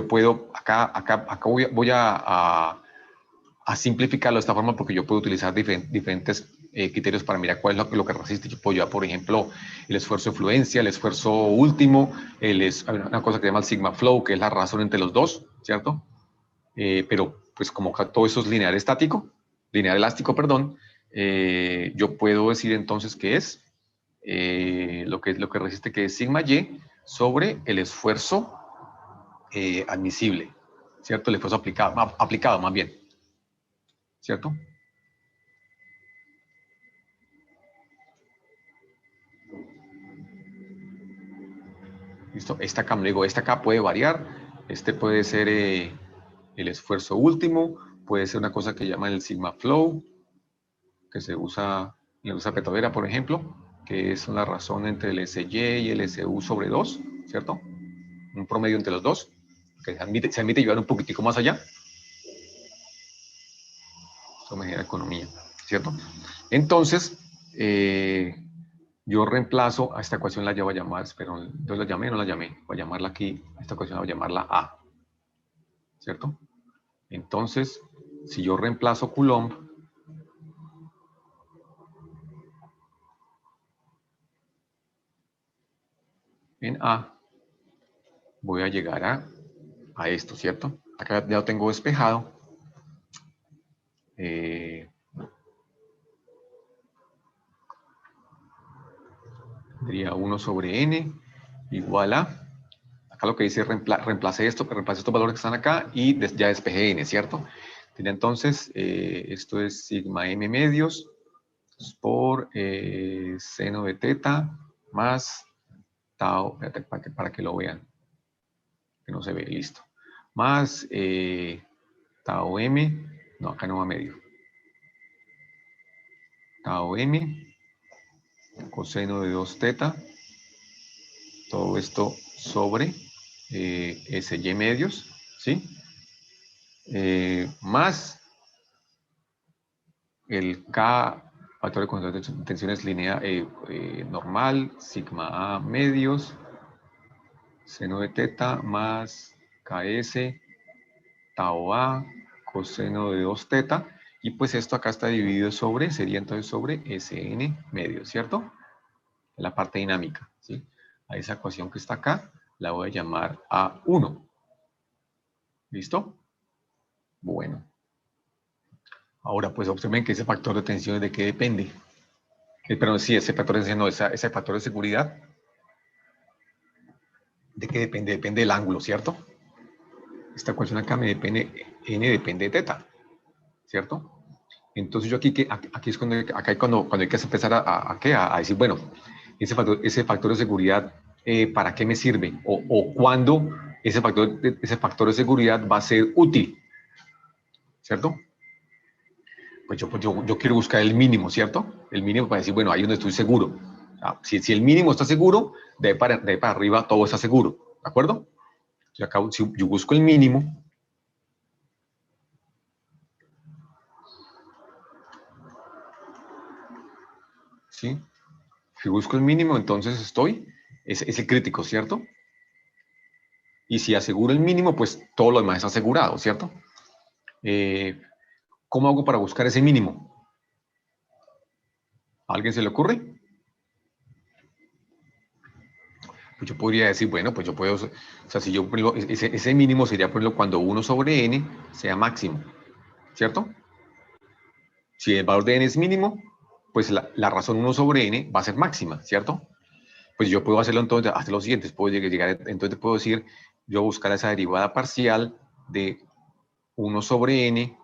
puedo, acá voy a simplificarlo de esta forma porque yo puedo utilizar diferentes criterios para mirar cuál es lo que resiste. Yo puedo llevar, por ejemplo, el esfuerzo de fluencia, el esfuerzo último, hay una cosa que se llama el sigma flow, que es la razón entre los dos, ¿cierto? Pero pues como todo eso es lineal elástico, perdón, yo puedo decir entonces que es lo que resiste, que es sigma y sobre el esfuerzo admisible, ¿cierto? El esfuerzo aplicado más bien, ¿cierto? ¿Listo? Esta acá puede variar, este puede ser el esfuerzo último, puede ser una cosa que llaman el sigma flow, que se usa en la luz petadera, por ejemplo, que es una razón entre el SY y el SU sobre 2, ¿cierto? Un promedio entre los dos, que se admite llevar un poquitico más allá. Esto me genera economía, ¿cierto? Entonces, yo reemplazo a esta ecuación, la voy a llamar, pero entonces la llamé, no la llamé, voy a llamarla aquí, a esta ecuación voy a llamarla A, ¿cierto? Entonces, si yo reemplazo Coulomb, en A, voy a llegar a esto, ¿cierto? Acá ya lo tengo despejado. Tendría 1 sobre n igual a, acá lo que dice, reemplacé estos valores que están acá y ya despejé n, ¿cierto? Tendría entonces, esto es sigma m medios por seno de teta más tau, para que lo vean. que no se ve, listo. Más tau m, no, acá no va medio. Tau m, coseno de 2 teta, todo esto sobre SY medios, ¿sí? Más el K, factor de concentración de tensiones lineal normal, sigma A medios, seno de teta más KS, tau A, coseno de 2 teta, y pues esto acá está dividido sobre, sería entonces sobre SN medios, ¿cierto? La parte dinámica, ¿sí? A esa ecuación que está acá la voy a llamar A1. ¿Listo? Bueno. Ahora, pues observen que ese factor de tensión, ¿de qué depende? Pero sí, ese factor de tensión, no, ese factor de seguridad, ¿de qué depende? Depende del ángulo, ¿cierto? Esta ecuación acá me depende, n depende de teta, ¿cierto? Entonces yo aquí es cuando, cuando hay que empezar a decir, bueno, ese factor de seguridad, ¿para qué me sirve? O cuándo ese factor de seguridad va a ser útil, ¿cierto? Pues yo quiero buscar el mínimo, ¿cierto? El mínimo para decir, bueno, ahí es donde estoy seguro. Si el mínimo está seguro, de ahí para arriba todo está seguro, ¿de acuerdo? Si yo busco el mínimo, ¿sí? Si busco el mínimo, entonces es el crítico, ¿cierto? Y si aseguro el mínimo, pues todo lo demás está asegurado, ¿cierto? ¿Cómo hago para buscar ese mínimo? ¿A alguien se le ocurre? Pues yo podría decir, bueno, pues yo puedo, o sea, si yo, ese mínimo sería, por ejemplo, cuando 1 sobre n sea máximo, ¿cierto? Si el valor de n es mínimo, pues la razón 1 sobre n va a ser máxima, ¿cierto? Pues yo puedo hacerlo entonces, hasta lo siguiente, entonces puedo decir, yo buscar esa derivada parcial de 1 sobre n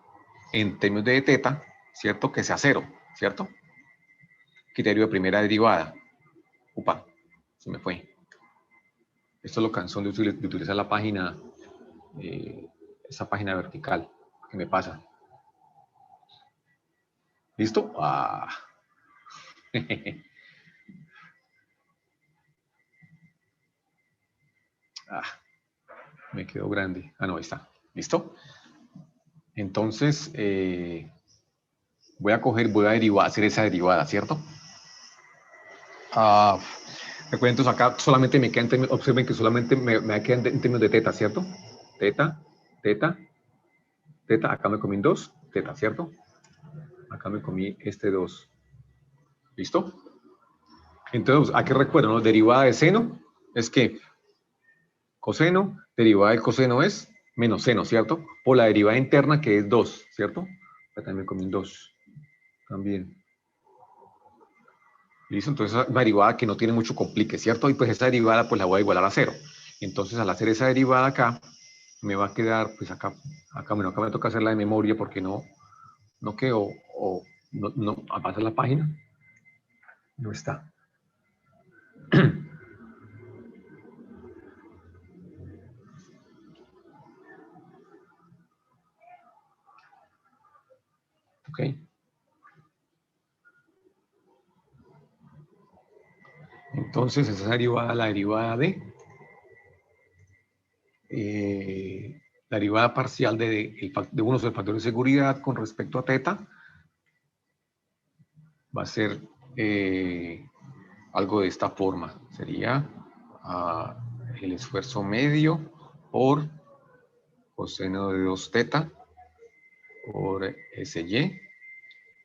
en términos de teta, ¿cierto? Que sea 0, ¿cierto? Criterio de primera derivada. Upa, se me fue. Esto es lo cansón de utilizar la página, esa página vertical. ¿Qué me pasa? ¿Listo? Ah. Me quedó grande. Ah, no, ahí está. ¿Listo? Entonces, voy a hacer esa derivada, ¿cierto? Recuerden, entonces acá solamente me queda en términos, observen que solamente me queda en términos de teta, ¿cierto? Teta, teta, teta, acá me comí 2, teta, ¿cierto? Acá me comí este 2. ¿Listo? Entonces, ¿a qué recuerdo? ¿No? Derivada de seno es que coseno, derivada del coseno es menos seno, ¿cierto? Por la derivada interna que es 2, ¿cierto? Acá también me comí 2. También. ¿Listo? Entonces, esa derivada que no tiene mucho complique, ¿cierto? Y pues esa derivada pues la voy a igualar a 0. Entonces, al hacer esa derivada acá, me va a quedar, pues acá me toca hacerla de memoria porque no quedó, o no, a pasar la página, no está. Ok. Entonces, esa derivada, la derivada la derivada parcial de uno sobre el factor de seguridad con respecto a teta va a ser algo de esta forma. Sería el esfuerzo medio por coseno de 2 teta por SY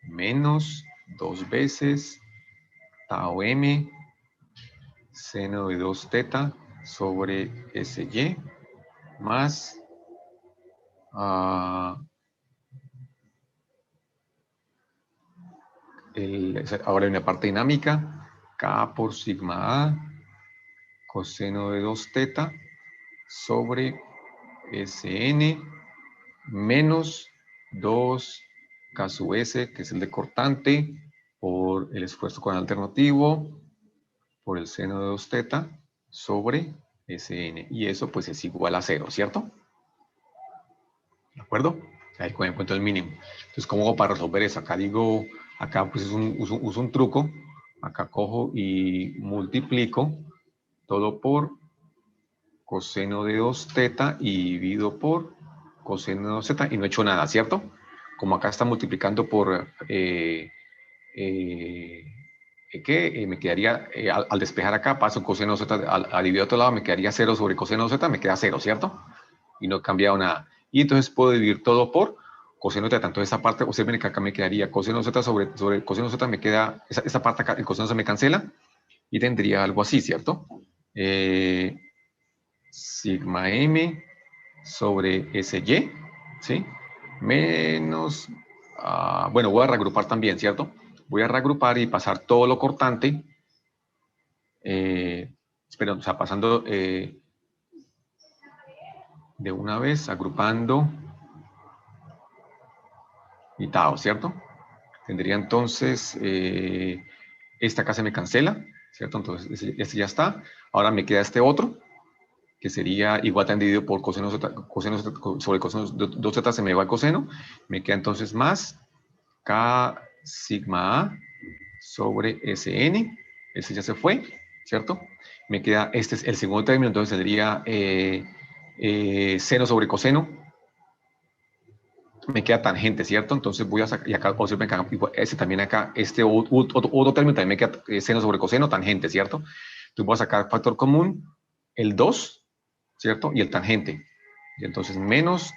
menos 2 veces tau m seno de 2 teta sobre SY más ahora hay una parte dinámica, K por sigma A coseno de 2 teta sobre Sn menos 2 K sub S, que es el de cortante, por el esfuerzo con alternativo, por el seno de 2 teta sobre Sn. Y eso pues es igual a 0, ¿cierto? ¿De acuerdo? Ahí encuentro el mínimo. Entonces, ¿cómo hago para resolver eso? Acá digo, acá pues uso un truco. Acá cojo y multiplico todo por coseno de 2 teta y divido por coseno de 2 teta y no he hecho nada, ¿cierto? Como acá está multiplicando por ¿qué? Me quedaría, al despejar acá, paso coseno z, al dividir a otro lado, me quedaría 0 sobre coseno z, me queda 0, ¿cierto? Y no he cambiado nada. Y entonces puedo dividir todo por coseno de teta. Entonces esta parte, observen que acá me quedaría coseno z sobre coseno z, me queda, esta parte acá, el coseno se me cancela, y tendría algo así, ¿cierto? Sigma m sobre sy, ¿sí? Menos, bueno, voy a reagrupar también, ¿cierto? Voy a reagrupar y pasar todo lo cortante, espera, o sea, pasando de una vez, agrupando y tao, ¿cierto? Tendría entonces, esta acá se me cancela, ¿cierto? Entonces, este ya está. Ahora me queda este otro, que sería igual tan dividido por coseno, sobre coseno 2z se me va el coseno, me queda entonces más K sigma A sobre Sn, ese ya se fue, ¿cierto? Me queda, este es el segundo término, entonces sería seno sobre coseno, me queda tangente, ¿cierto? Entonces voy a sacar, y acá, observen que este también acá, este otro término también me queda seno sobre coseno, tangente, ¿cierto? Entonces voy a sacar factor común, el 2, ¿cierto? Y el tangente. Y entonces menos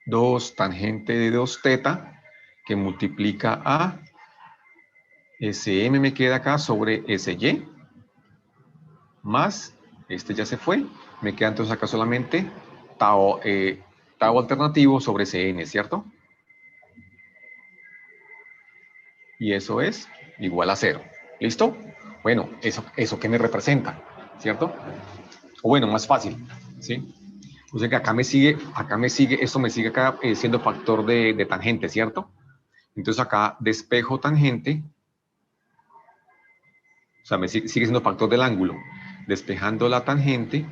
2 tangente de 2 teta, que multiplica a Sm me queda acá sobre Sy, más, este ya se fue, me queda entonces acá solamente tau, tau alternativo sobre Cn, ¿cierto? Y eso es igual a 0. ¿Listo? Bueno, eso ¿qué me representa? ¿Cierto? O bueno, más fácil, ¿sí? O sea que acá me sigue, esto me sigue acá siendo factor de tangente, ¿cierto? Entonces acá despejo tangente, o sea, me sigue siendo factor del ángulo. Despejando la tangente,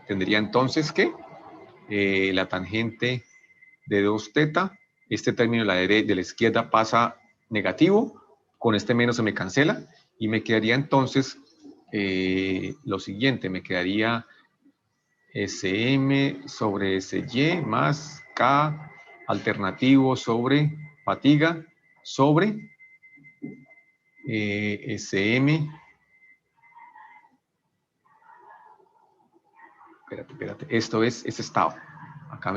tendría entonces que la tangente de 2 teta, este término de la izquierda pasa negativo, con este menos se me cancela, y me quedaría entonces lo siguiente, me quedaría Sm sobre Sy más K alternativo sobre fatiga sobre Sm, espérate, esto es ese estado, acá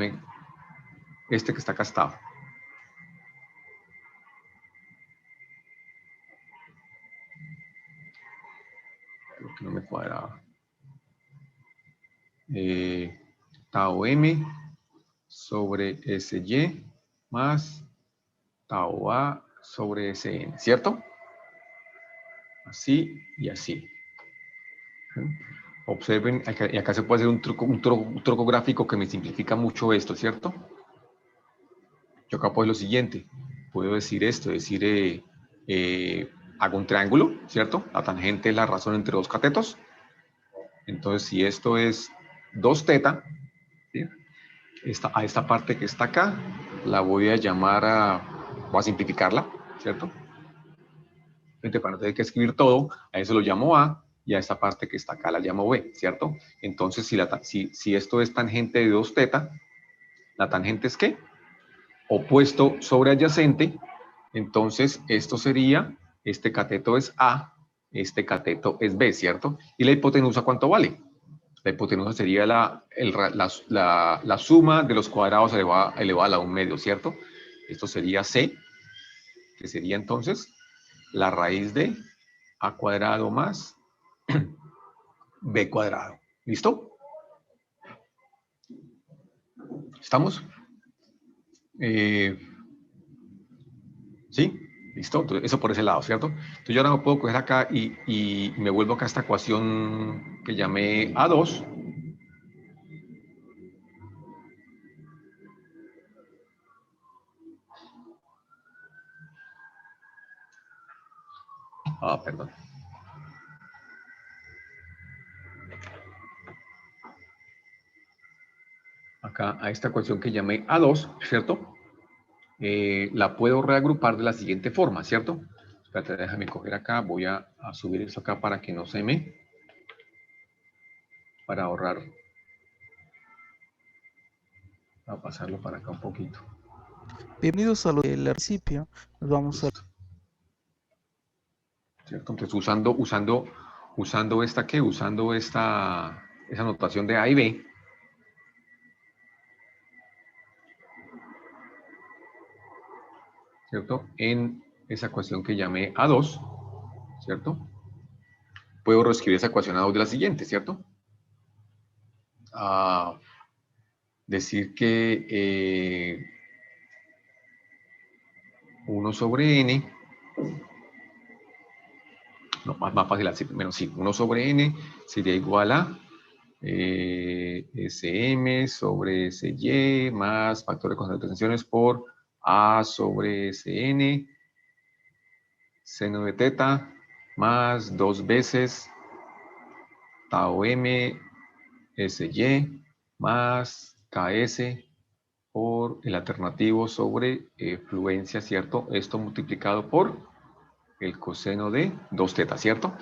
este que está acá estado. Lo que no me cuadraba. Tau m sobre Sy más tau a sobre Sn, ¿cierto? Así y así. Observen, acá se puede hacer un truco gráfico que me simplifica mucho esto, ¿cierto? Yo acá puedo lo siguiente, puedo decir esto, hago un triángulo, ¿cierto? La tangente es la razón entre dos catetos. Entonces, si esto es 2 teta, ¿sí? A esta parte que está acá, la voy a llamar voy a simplificarla, ¿cierto? Entonces, para no tener que escribir todo, a eso lo llamo A, y a esta parte que está acá la llamo B, ¿cierto? Entonces, si esto es tangente de 2 teta, ¿la tangente es qué? Opuesto sobre adyacente, entonces esto sería, este cateto es A, este cateto es B, ¿cierto? ¿Y la hipotenusa cuánto vale? La hipotenusa sería la suma de los cuadrados elevada a la 1/2, ¿cierto? Esto sería C, que sería entonces la raíz de A cuadrado más B cuadrado. ¿Listo? ¿Estamos? ¿Sí? ¿Listo? Entonces, eso por ese lado, ¿cierto? Entonces yo ahora me puedo coger acá y me vuelvo acá a esta ecuación que llamé A2. Perdón. acá a esta ecuación que llamé A2, ¿cierto? La puedo reagrupar de la siguiente forma, ¿cierto? Espérate, déjame coger acá, voy a subir esto acá para que no se me... para ahorrar. Voy a pasarlo para acá un poquito. Bienvenidos a lo del principio. Nos vamos a... Listo. ¿Cierto? Entonces, usando esta, ¿qué? Usando esa notación de A y B, ¿cierto? En esa ecuación que llamé A2, ¿cierto? Puedo reescribir esa ecuación A2 de la siguiente, ¿cierto? Decir que 1 sobre n, no, más fácil así, menos sí, 1 sobre n sería igual a Sm sobre Sy más factor de concentraciones por A sobre Sn, seno de teta, más 2 veces tau m Sy más Ks por el alternativo sobre fluencia, ¿cierto? Esto multiplicado por el coseno de 2 teta, ¿cierto?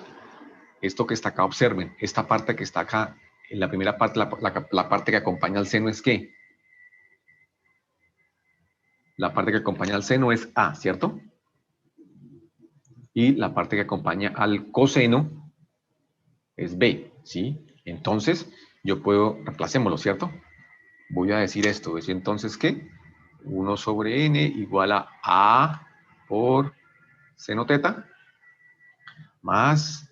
Esto que está acá, observen, esta parte que está acá, en la primera parte, la parte que acompaña al seno es ¿qué? La parte que acompaña al seno es A, ¿cierto? Y la parte que acompaña al coseno es B, ¿sí? Entonces, yo puedo, reemplacémoslo, ¿cierto? Voy a decir esto, es entonces ¿qué? 1 sobre n igual a A por seno teta más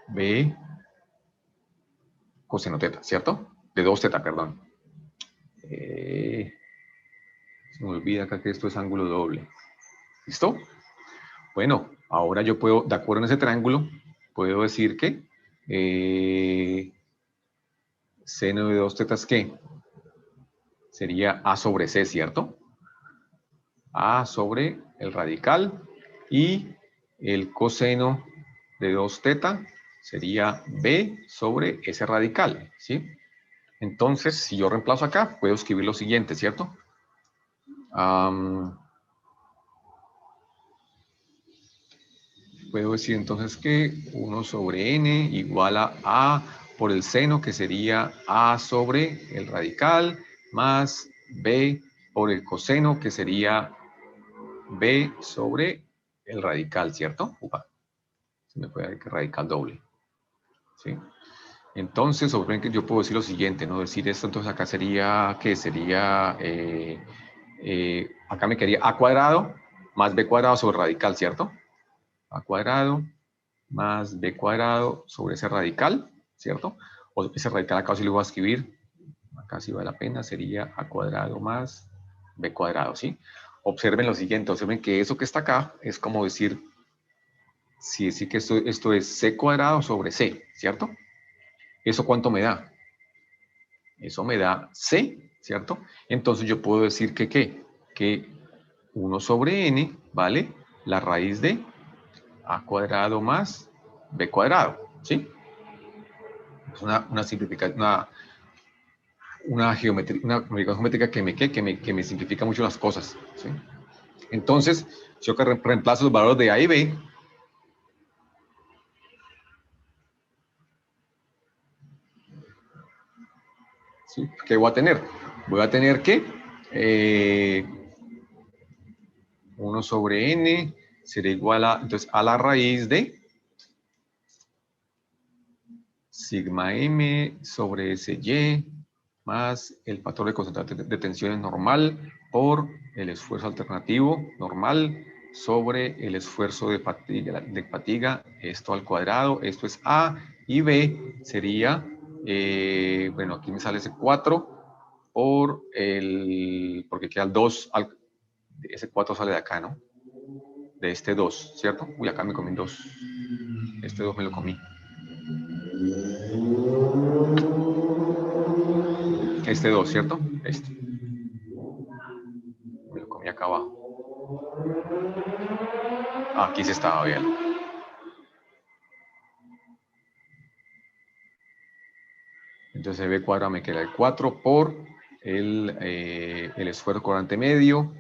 B coseno teta, ¿cierto? De 2 teta, perdón. Se me olvida acá que esto es ángulo doble. ¿Listo? Bueno, ahora yo puedo, de acuerdo en ese triángulo, puedo decir que seno de 2 tetas, ¿qué? Sería A sobre C, ¿cierto? A sobre el radical y el coseno de 2 teta sería B sobre ese radical, ¿sí? Entonces, si yo reemplazo acá, puedo escribir lo siguiente, ¿cierto? Puedo decir entonces que 1 sobre n igual a A por el seno, que sería A sobre el radical, más B por el coseno, que sería B sobre el radical, ¿cierto? Upa, se me puede dar que radical doble. ¿Sí? Entonces, obviamente yo puedo decir lo siguiente, ¿no? Decir esto, entonces acá sería, ¿qué? Sería, acá me quedaría A cuadrado más B cuadrado sobre radical, ¿cierto? A cuadrado más B cuadrado sobre ese radical, ¿cierto? O ese radical acá sí lo voy a escribir, acá sí vale la pena, sería A cuadrado más B cuadrado, ¿sí? Observen lo siguiente, observen que eso que está acá es como decir, si decir que esto es C cuadrado sobre C, ¿cierto? ¿Eso cuánto me da? Eso me da C, ¿cierto? Entonces yo puedo decir que ¿qué? Que 1 sobre n, ¿vale? La raíz de A cuadrado más B cuadrado, ¿sí? Es una simplificación, una geometría, una geométrica que me simplifica mucho las cosas, ¿sí? Entonces, yo que reemplazo los valores de A y B, ¿sí? ¿Qué voy a tener? Voy a tener que 1 sobre n será igual a, entonces, a la raíz de sigma m sobre sy más el factor de concentración de tensiones normal por el esfuerzo alternativo normal sobre el esfuerzo de fatiga, esto al cuadrado, esto es A, y B sería, bueno, aquí me sale ese 4 por el, porque queda el 2, ese 4 sale de acá, ¿no? De este 2, ¿cierto? Uy, acá me comí 2. Este 2 me lo comí. Este 2, ¿cierto? Este. Me lo comí acá abajo. Aquí sí estaba bien. Entonces B cuadrado me queda el 4 por el esfuerzo cuadrante medio,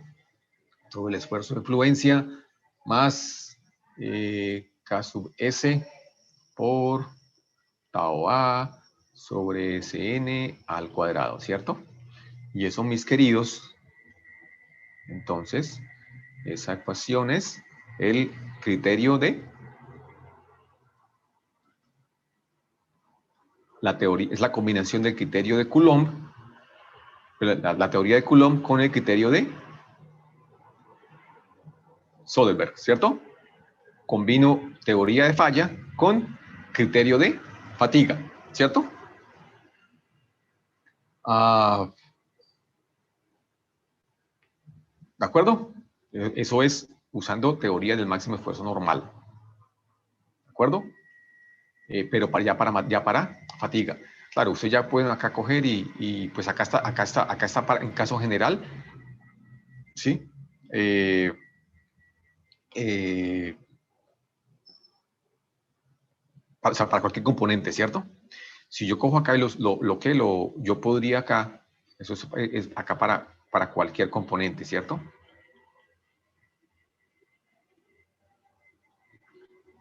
todo el esfuerzo de influencia, más K sub S por tau A sobre Sn al cuadrado, ¿cierto? Y eso, mis queridos, entonces, esa ecuación es el criterio de la teoría, es la combinación del criterio de Coulomb, la teoría de Coulomb con el criterio de Soderberg, ¿cierto? Combino teoría de falla con criterio de fatiga, ¿cierto? ¿De acuerdo? Eso es usando teoría del máximo esfuerzo normal. ¿De acuerdo? Pero ya para fatiga. Claro, ustedes ya pueden acá coger y pues acá está para, en caso general, ¿sí? O sea, para cualquier componente, ¿cierto? Si yo cojo acá yo podría acá, eso es acá para cualquier componente, ¿cierto?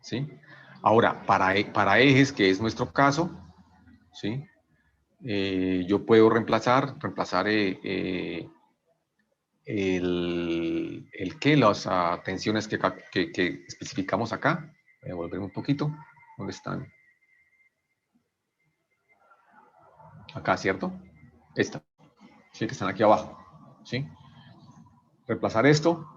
¿Sí? Ahora, para ejes, que es nuestro caso, ¿sí? Yo puedo reemplazar las tensiones que especificamos acá. Voy a volver un poquito. ¿Dónde están? Acá, ¿cierto? Esta. Sí, que están aquí abajo. ¿Sí? Reemplazar esto,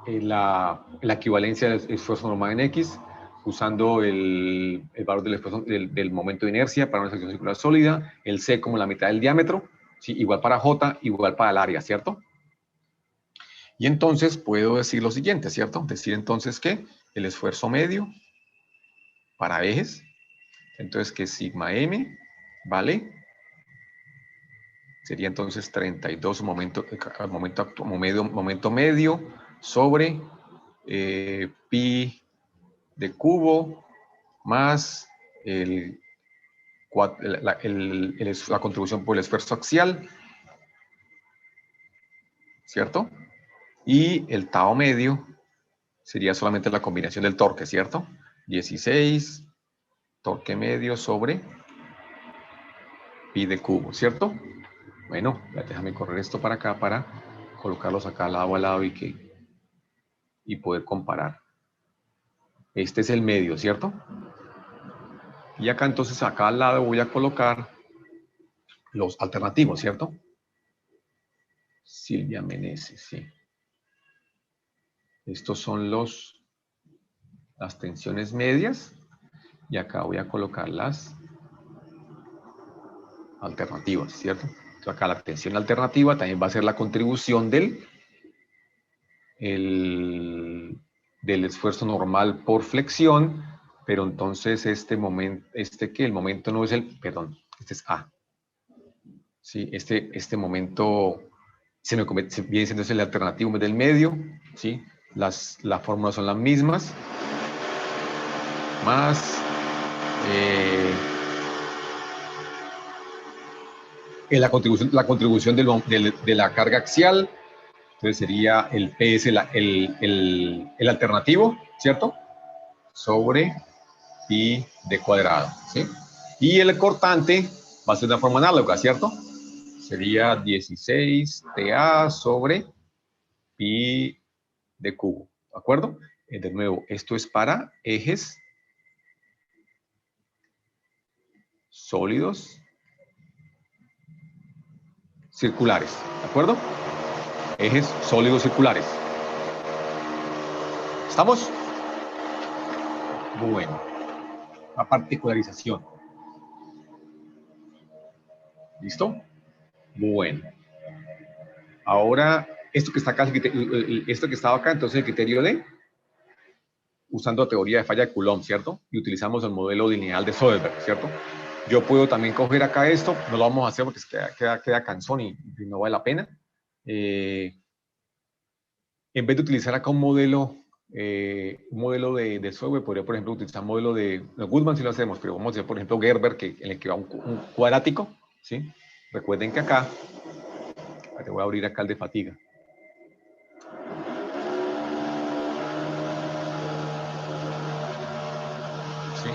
la equivalencia del esfuerzo normal en X, usando el valor del esfuerzo del momento de inercia para una sección circular sólida, el C como la mitad del diámetro, ¿sí? Igual para J, igual para el área, ¿cierto? Y entonces puedo decir lo siguiente, ¿cierto? Decir entonces que el esfuerzo medio para ejes, entonces que sigma m, ¿vale? Sería entonces 32 momento medio sobre pi de cubo más la contribución por el esfuerzo axial, ¿cierto? Y el tau medio sería solamente la combinación del torque, ¿cierto? 16 torque medio sobre pi de cubo, ¿cierto? Bueno, ya déjame correr esto para acá para colocarlos acá lado a lado y poder comparar. Este es el medio, ¿cierto? Y acá entonces, acá al lado voy a colocar los alternativos, ¿cierto? Silvia Meneses, sí. Estos son las tensiones medias. Y acá voy a colocar las alternativas, ¿cierto? Entonces acá la tensión alternativa también va a ser la contribución del esfuerzo normal por flexión, pero entonces el momento no es perdón, este es A. ¿Sí? Este momento viene siendo el alternativo del medio, ¿sí? Las fórmulas son las mismas, más la contribución de la carga axial, entonces sería el P es el alternativo, ¿cierto? Sobre pi de cuadrado, ¿sí? Y el cortante va a ser de una forma análoga, ¿cierto? Sería 16 TA sobre pi de cubo, ¿de acuerdo? De nuevo, esto es para ejes sólidos circulares, ¿de acuerdo? Ejes sólidos circulares. ¿Estamos? Bueno. La particularización. ¿Listo? Bueno. Ahora, esto que está acá, esto que estaba acá, entonces el criterio de usando teoría de falla de Coulomb, ¿cierto? Y utilizamos el modelo lineal de Soderberg, ¿cierto? Yo puedo también coger acá esto, no lo vamos a hacer porque queda cansón y no vale la pena. En vez de utilizar acá un modelo de software, podría, por ejemplo, utilizar un modelo de Goodman si lo hacemos, pero vamos a hacer, por ejemplo, Gerber, en el que va un cuadrático, ¿sí? Recuerden que acá Te voy a abrir acá el de fatiga. ¿Sí?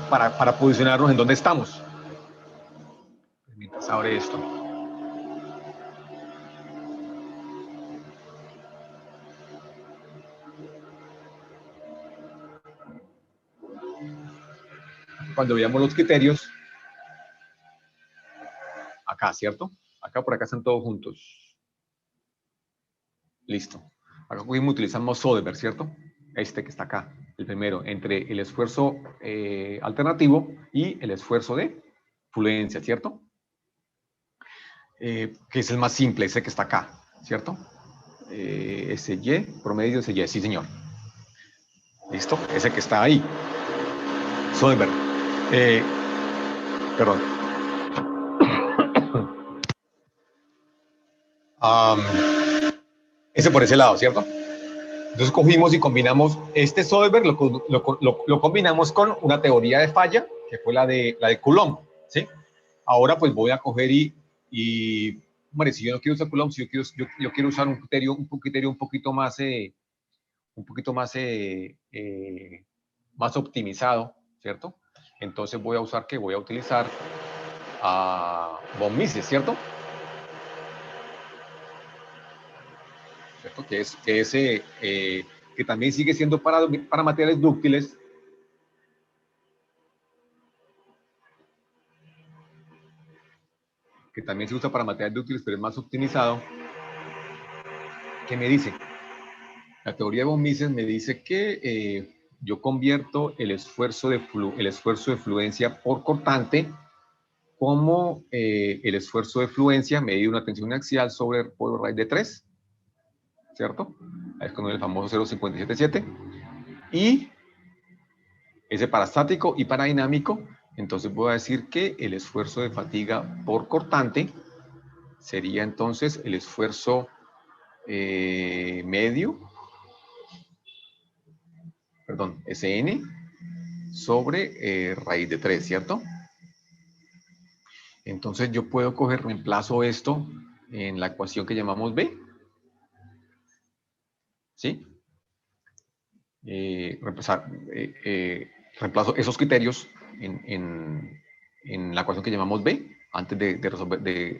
Para posicionarnos en dónde estamos. Mientras abre esto. Cuando veamos los criterios, acá, ¿cierto? Acá por acá están todos juntos. Listo. Acá utilizamos Soderberg, ¿cierto? Este que está acá, el primero, entre el esfuerzo alternativo y el esfuerzo de fluencia, ¿cierto? Que es el más simple, ese que está acá, ¿cierto? SY, promedio SY, sí señor. ¿Listo? Ese que está ahí. Soderberg. Perdón. Ese por ese lado, ¿cierto? Entonces cogimos y combinamos este Soderberg, lo combinamos con una teoría de falla, que fue la de Coulomb, ¿sí? Ahora pues voy a coger hombre, si yo no quiero usar Coulomb, si yo quiero usar un criterio un poquito más, más optimizado, ¿cierto? Entonces voy a usar, ¿qué? Voy a utilizar a von Mises, ¿cierto? ¿Cierto? Que también sigue siendo para materiales dúctiles. Que también se usa para materiales dúctiles, pero es más optimizado. ¿Qué me dice? La teoría de von Mises me dice que yo convierto el esfuerzo de fluencia por cortante como el esfuerzo de fluencia medido una tensión axial por raíz de 3, ¿cierto? Es con el famoso 0,577. Y ese para estático y para dinámico, entonces voy a decir que el esfuerzo de fatiga por cortante sería entonces el esfuerzo medio, perdón, Sn sobre raíz de 3, ¿cierto? Entonces yo puedo reemplazo esto en la ecuación que llamamos B, ¿sí? Reemplazo esos criterios en la ecuación que llamamos B, antes de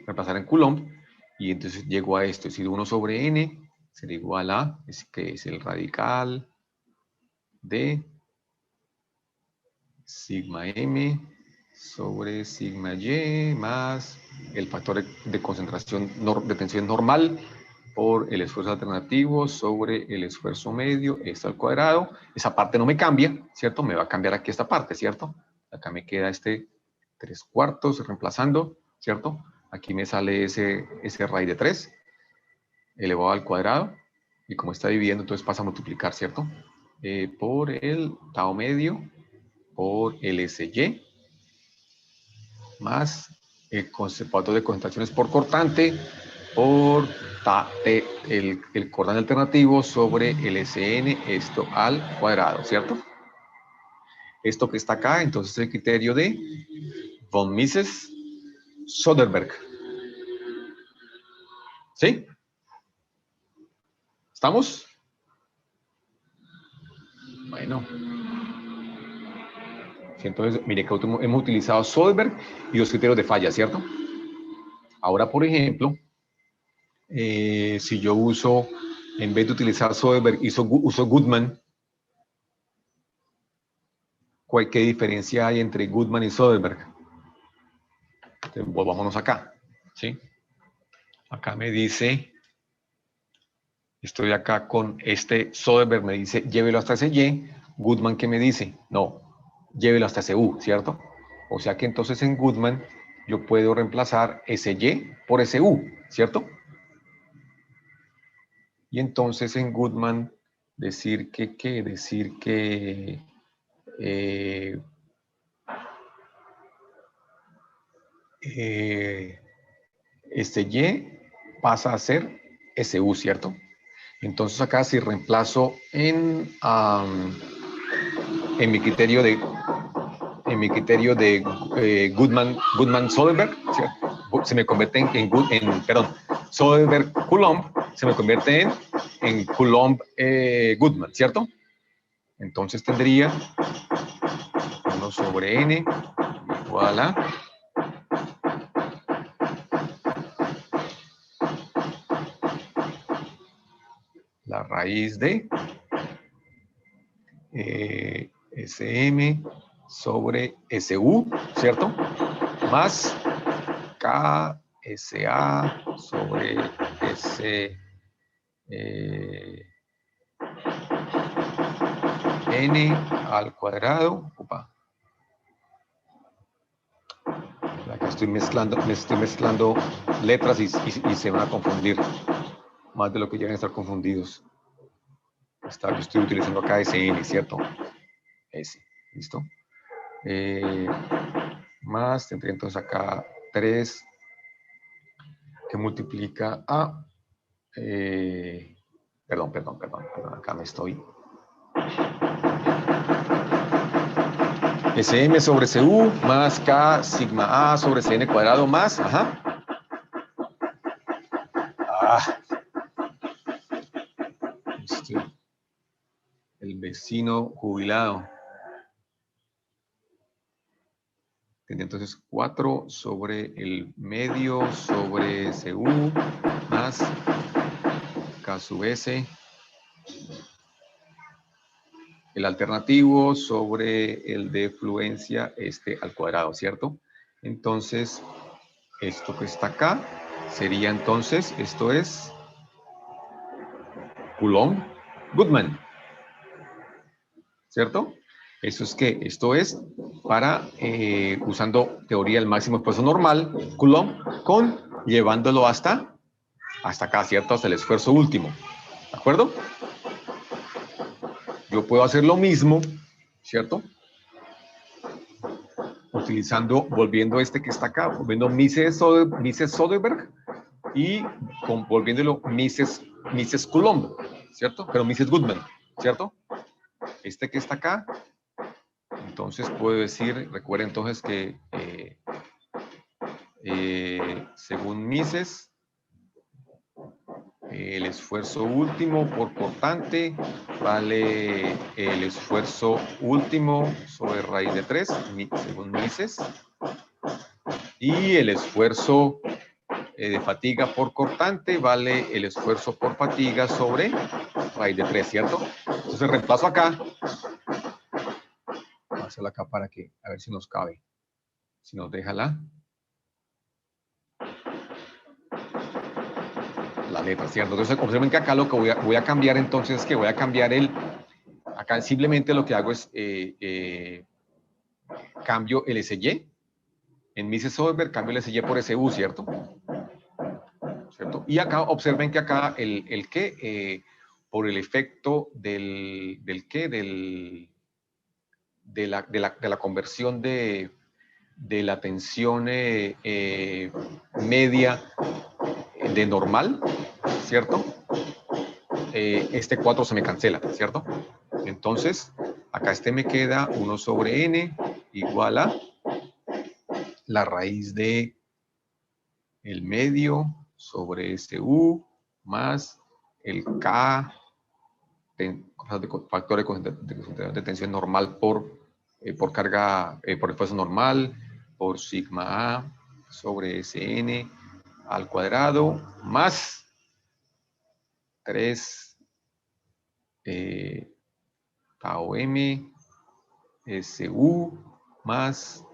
reemplazar en Coulomb, y entonces llego a esto, es decir, 1 sobre n será igual a, que es el radical de sigma m sobre sigma y más el factor de concentración de tensión normal por el esfuerzo alternativo sobre el esfuerzo medio, esto al cuadrado. Esa parte no me cambia, ¿cierto? Me va a cambiar aquí esta parte, ¿cierto? Acá me queda este 3/4 reemplazando, ¿cierto? Aquí me sale ese raíz de 3 elevado al cuadrado, y como está dividiendo, entonces pasa a multiplicar, ¿cierto? Por el tau medio, por el SY, más el factor de concentraciones por cortante, por el cordón alternativo sobre el SN, esto al cuadrado, ¿cierto? Esto que está acá, entonces el criterio de von Mises-Soderberg. ¿Sí? ¿Estamos? Bueno. Entonces, mire que hemos utilizado Soderberg y los criterios de falla, ¿cierto? Ahora, por ejemplo, si yo uso, en vez de utilizar Soderberg, uso Goodman, ¿qué diferencia hay entre Goodman y Soderberg? Entonces, volvámonos acá, ¿sí? Acá me dice, estoy acá con este Soderberg, me dice, llévelo hasta ese Y. Goodman, ¿qué me dice? No, llévelo hasta ese U, ¿cierto? O sea que entonces en Goodman yo puedo reemplazar ese Y por ese U, ¿cierto? Y entonces en Goodman decir que este Y pasa a ser SU, ¿cierto? Entonces acá si reemplazo en mi criterio de Goodman-Soderberg, se me convierte Soderbergh Coulomb se me convierte en Coulomb Goodman, ¿cierto? Entonces tendría 1 sobre n igual a la raíz de SM sobre SU, ¿cierto? Más KSA sobre S n al cuadrado. Opa. Acá estoy mezclando letras y se van a confundir más de lo que llegan a estar confundidos. Yo estoy utilizando acá SN, ¿cierto? S, ¿listo? Más, tendría entonces acá 3 que multiplica a... perdón, acá me estoy... SM sobre CU más K sigma A sobre CN cuadrado más, ajá. El vecino jubilado. Tendría entonces 4 sobre el medio sobre CU más K sub S. El alternativo sobre el de fluencia al cuadrado, ¿cierto? Entonces, esto que está acá sería entonces, esto es Coulomb Goodman, ¿cierto? Eso es que esto es para, usando teoría del máximo esfuerzo normal, Coulomb, llevándolo hasta acá, ¿cierto? Hasta el esfuerzo último, ¿de acuerdo? Yo puedo hacer lo mismo, ¿cierto? Utilizando, volviendo que está acá, volviendo Mises Soderbergh y volviéndolo Mises Coulomb, ¿cierto? Pero Mises Goodman, ¿cierto? Que está acá, entonces puedo decir, recuerden entonces que según Mises, el esfuerzo último por cortante vale el esfuerzo último sobre raíz de 3, según Mises, y el esfuerzo de fatiga por cortante vale el esfuerzo por fatiga sobre raíz de 3, ¿cierto? Entonces reemplazo acá. Voy a hacerlo acá para que, a ver si nos cabe. Si nos deja la letra, ¿cierto? Entonces observen que acá lo que voy a cambiar entonces es que voy a cambiar acá simplemente lo que hago es cambio el SY. En Mises Soderbergh cambio el SY por SU, ¿cierto? Y acá observen que acá el que por el efecto de la conversión de la tensión media de normal, ¿cierto? 4 se me cancela, ¿cierto? Entonces, acá me queda 1 sobre n igual a la raíz de el medio sobre SU más el K, factor de concentración de tensión normal por carga, por esfuerzo normal, por sigma A sobre Sn al cuadrado, más 3 tau m SU más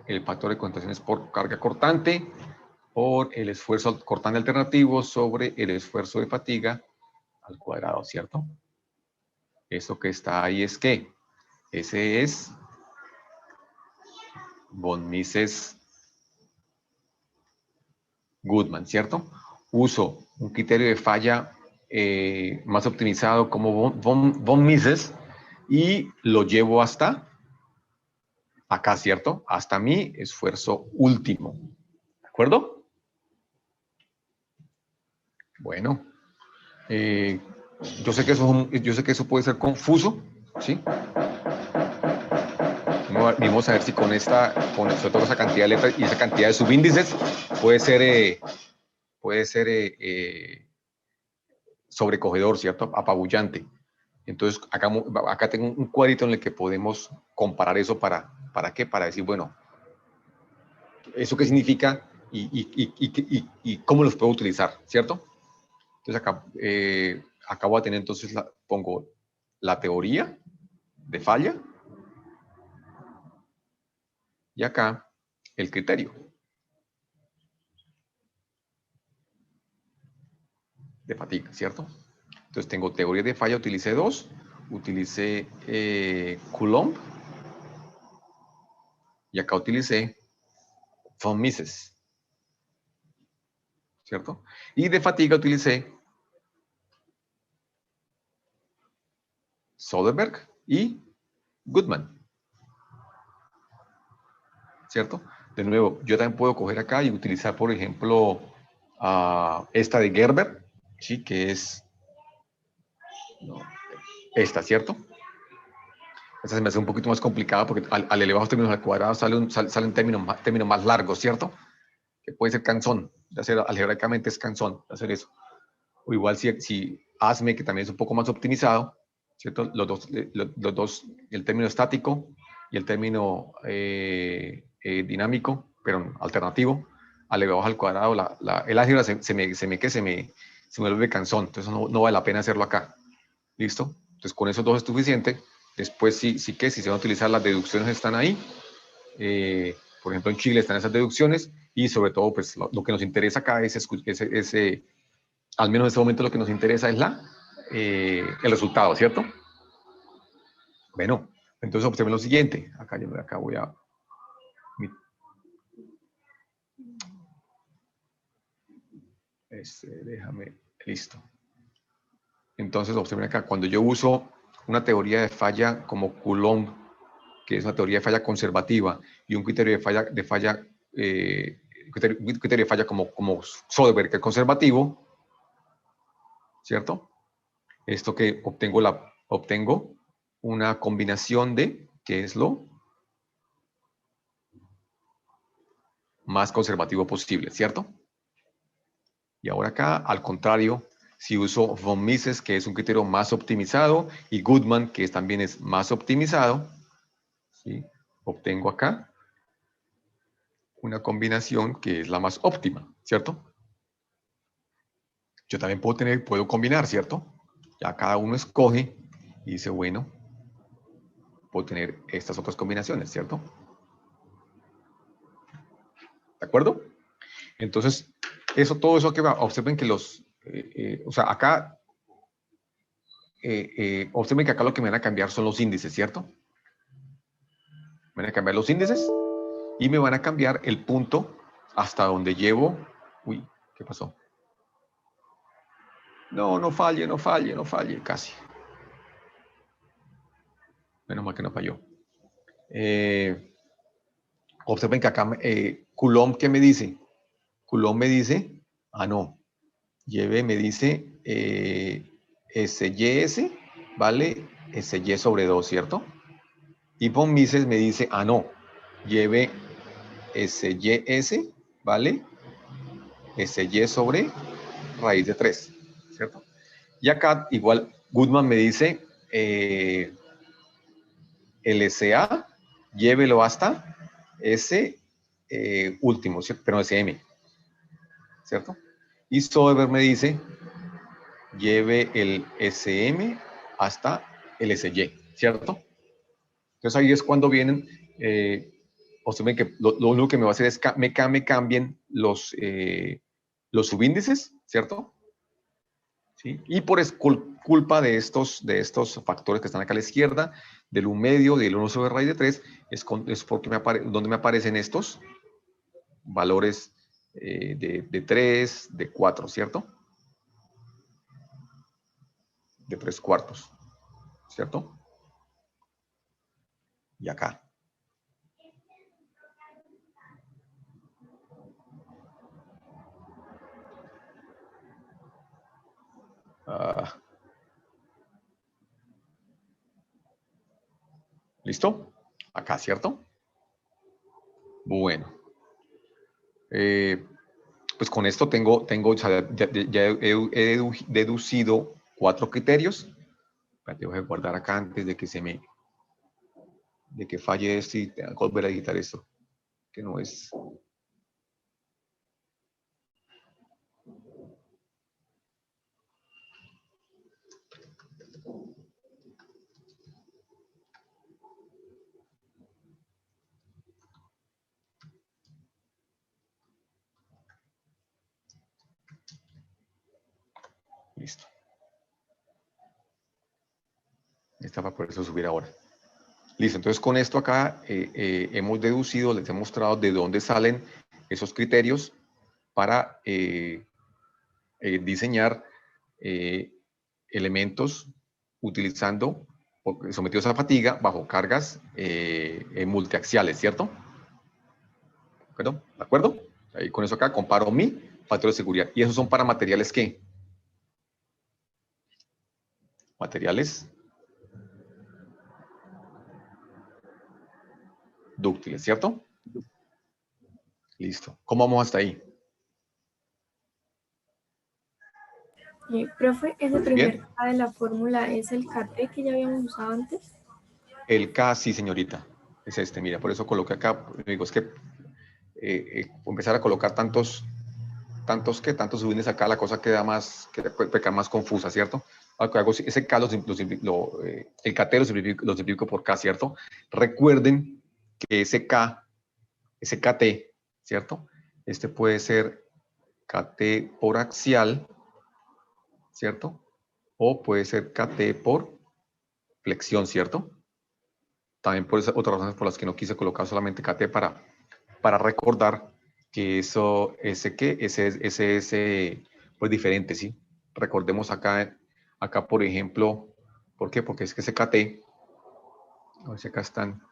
el factor de concentraciones por carga cortante por el esfuerzo cortante alternativo sobre el esfuerzo de fatiga al cuadrado, ¿cierto? Eso que está ahí es que ese es von Mises Goodman, ¿cierto? Uso un criterio de falla más optimizado como von Mises y lo llevo hasta acá, ¿cierto? Hasta mi esfuerzo último. ¿De acuerdo? Bueno, yo sé que eso puede ser confuso, ¿sí? Vamos a ver si sobre todo esa cantidad de letras y esa cantidad de subíndices puede ser sobrecogedor, ¿cierto? Apabullante. Entonces, acá tengo un cuadrito en el que podemos comparar eso ¿para qué? Para decir, bueno, ¿eso qué significa y cómo los puedo utilizar, ¿cierto? Entonces, acá voy a tener, entonces, pongo la teoría de falla y acá el criterio de fatiga, ¿cierto? Entonces, tengo teoría de falla, utilicé dos, utilicé Coulomb y acá utilicé von Mises, ¿cierto? Y de fatiga utilicé Soderbergh y Goodman, ¿cierto? De nuevo, yo también puedo coger acá y utilizar, por ejemplo, esta de Gerber, ¿sí? Que es esta, ¿cierto? Esta se me hace un poquito más complicada porque al elevar los términos al cuadrado salen términos más largos, ¿cierto? Que puede ser cansón, de hacer algebraicamente es cansón de hacer eso. O igual si ASME, que también es un poco más optimizado, ¿cierto? Los dos, el término estático y el término dinámico, pero alternativo, elevado al cuadrado, el álgebra se me vuelve cansón, entonces no vale la pena hacerlo acá. ¿Listo? Entonces con esos dos es suficiente. Después si se van a utilizar las deducciones están ahí. Por ejemplo, en Chile están esas deducciones y sobre todo, pues lo que nos interesa acá es al menos en este momento lo que nos interesa es el resultado, ¿cierto? Bueno, entonces observen lo siguiente. Acá voy a... déjame, listo. Entonces observen acá, cuando yo uso una teoría de falla como Coulomb, que es una teoría de falla conservativa, y un criterio de falla como Soderbergh, que es conservativo, ¿cierto? Esto que obtengo una combinación de, que es lo más conservativo posible, ¿cierto? Y ahora acá, al contrario, si uso von Mises, que es un criterio más optimizado, y Goodman, que también es más optimizado, ¿sí? Obtengo acá una combinación que es la más óptima, ¿cierto? Yo también puedo combinar, ¿cierto? Ya cada uno escoge y dice, bueno, puedo tener estas otras combinaciones, ¿cierto? ¿De acuerdo? Entonces, todo eso que va, observen que o sea, acá, observen que acá lo que me van a cambiar son los índices, ¿cierto? Me van a cambiar los índices y me van a cambiar el punto hasta donde llevo. Uy, ¿qué pasó? No falle, casi. Menos mal que no falló. Observen que acá, Coulomb, ¿qué me dice? Coulomb me dice, no, me dice SYS, ¿vale? SY sobre 2, ¿cierto? Y von Mises me dice, no, lleve SYS, ¿vale? SY sobre raíz de 3, ¿cierto? Y acá, igual, Goodman me dice, LSA, llévelo hasta ese último, ¿cierto? Pero SM, ¿cierto? Y Soderbergh me dice, lleve el SM hasta el SY, ¿cierto? Entonces ahí es cuando vienen, observen que lo único que me va a hacer es me cambien los subíndices, ¿cierto? ¿Sí? Y por culpa de estos factores que están acá a la izquierda, del 1 medio, del 1 sobre raíz de 3, es porque donde me aparecen estos valores de 3, de 4, ¿cierto? De 3 cuartos, ¿cierto? Y acá. ¿Listo? Acá, ¿cierto? Bueno. pues con esto o sea, ya he deducido 4 criterios. Espérate, voy a guardar acá antes de que de que falle esto y tenga que volver a editar esto, que no es. Listo. Estaba por eso subir ahora. Listo, entonces con esto acá hemos deducido, les he mostrado de dónde salen esos criterios para diseñar elementos utilizando, sometidos a fatiga bajo cargas multiaxiales, ¿cierto? ¿De acuerdo? Ahí con eso acá comparo mi factor de seguridad. ¿Y esos son para materiales qué? Materiales dúctiles, ¿cierto? Listo. ¿Cómo vamos hasta ahí? Profe, ese primer Bien. K de la fórmula es el KT que ya habíamos usado antes. El K, sí, señorita. Es este, mira, por eso coloqué acá. Digo, es que empezar a colocar tantos subines acá, la cosa queda más, más confusa, ¿cierto? Lo que hago es ese K, el KT lo simplifico por K, ¿cierto? Recuerden que ese K, ese KT, ¿cierto? Este puede ser KT por axial, ¿cierto? O puede ser KT por flexión, ¿cierto? También por esas otras razones por las que no quise colocar solamente KT para recordar que ese es pues diferente, ¿sí? Recordemos acá, por ejemplo, ¿por qué? Porque es que ese KT, a ver si acá están,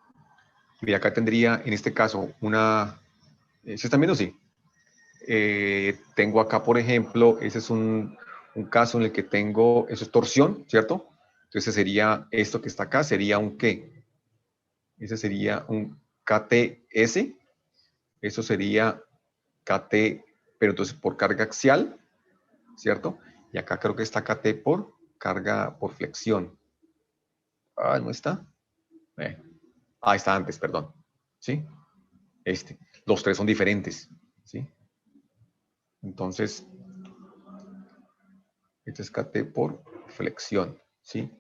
mira, acá tendría en este caso ¿se están viendo? Sí. Tengo acá, por ejemplo, ese es un caso en el que tengo, eso es torsión, ¿cierto? Entonces sería, esto que está acá sería un ¿qué? Ese sería un KTS, eso sería KT, pero entonces por carga axial, ¿cierto? Y acá creo que está KT por carga por flexión. Ah, ¿no está? Ahí está antes, perdón. ¿Sí? Los tres son diferentes, ¿sí? Entonces, este es KT por flexión, ¿sí?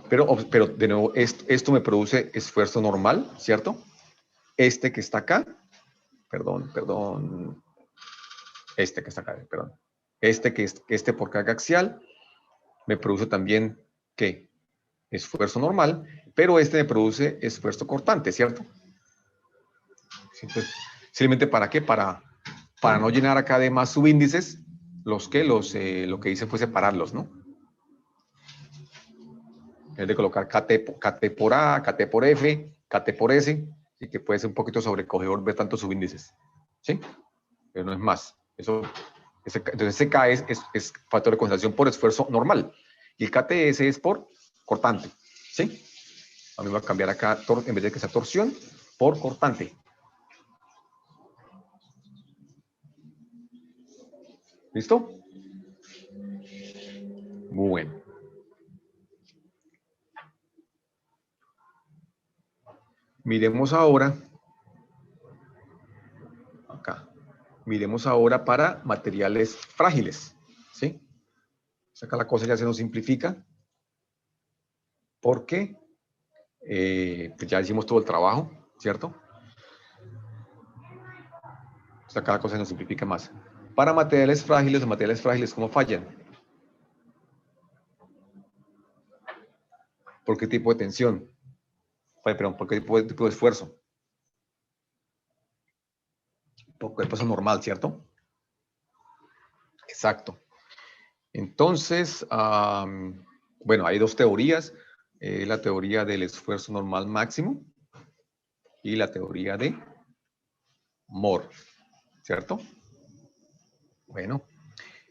Pero de nuevo, esto me produce esfuerzo normal, ¿cierto? Este que está acá, perdón, este que está acá, perdón. Este por carga axial me produce también, ¿qué? Esfuerzo normal, pero este me produce esfuerzo cortante, ¿cierto? Entonces, simplemente ¿para qué? Para no llenar acá de más subíndices, lo que hice fue separarlos, ¿no? Es de colocar KT por A, KT por F, KT por S, y que puede ser un poquito sobrecogedor ver tantos subíndices, ¿sí? Pero no es más. Entonces ese K es factor de concentración por esfuerzo normal, y el KTS es por cortante, ¿sí? A mí me va a cambiar acá, en vez de que sea torsión, por cortante. ¿Listo? Muy bueno. Miremos ahora, acá, miremos ahora para materiales frágiles, ¿sí? Acá la cosa ya se nos simplifica, porque pues ya hicimos todo el trabajo, ¿cierto? Acá la cosa se nos simplifica más. Para materiales frágiles, ¿cómo fallan? ¿Por qué tipo de tensión? Perdón, ¿por qué tipo de esfuerzo? Por esfuerzo normal, ¿cierto? Exacto. Entonces, bueno, hay dos teorías. La teoría del esfuerzo normal máximo y la teoría de Moore, ¿cierto? Bueno,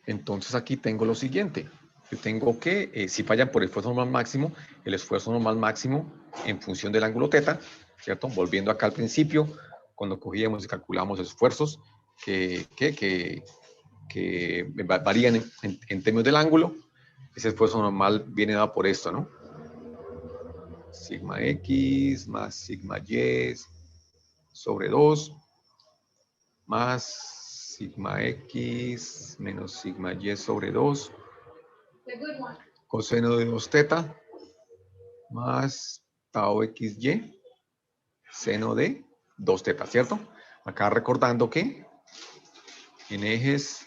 entonces aquí tengo lo siguiente. Yo tengo que, si fallan por el esfuerzo normal máximo, el esfuerzo normal máximo en función del ángulo teta, ¿cierto? Volviendo acá al principio, cuando cogíamos y calculamos esfuerzos que varían en términos del ángulo. Ese esfuerzo normal viene dado por esto, ¿no? Sigma X más sigma Y sobre 2 más sigma X menos sigma Y sobre 2 coseno de 2 teta más tau XY seno de 2 teta, ¿cierto? Acá recordando que en ejes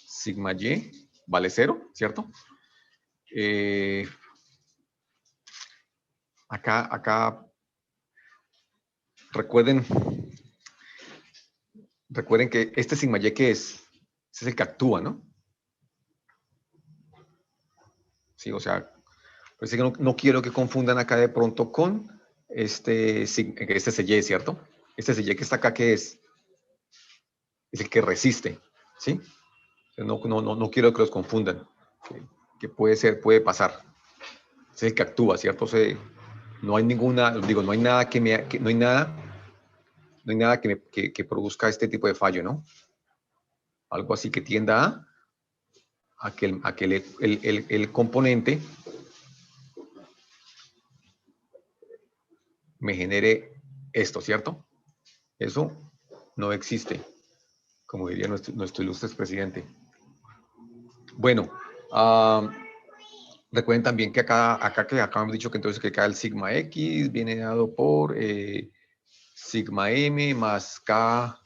sigma Y vale 0, ¿cierto? Acá recuerden que este sigma Y, ¿qué es? Ese es el que actúa, ¿no? Sí, o sea, pues que no quiero que confundan acá de pronto con este Y, ¿cierto? Este Y que está acá, ¿qué es? Es el que resiste, ¿sí? No quiero que los confundan, que puede pasar. Es el que actúa, ¿cierto? No hay ninguna, digo, no hay nada no hay nada que produzca este tipo de fallo, ¿no? Algo así que tienda a que el componente me genere esto, ¿cierto? Eso no existe, como diría nuestro ilustre expresidente. Bueno, recuerden también que acá hemos dicho que entonces que acá el sigma X viene dado por sigma M más K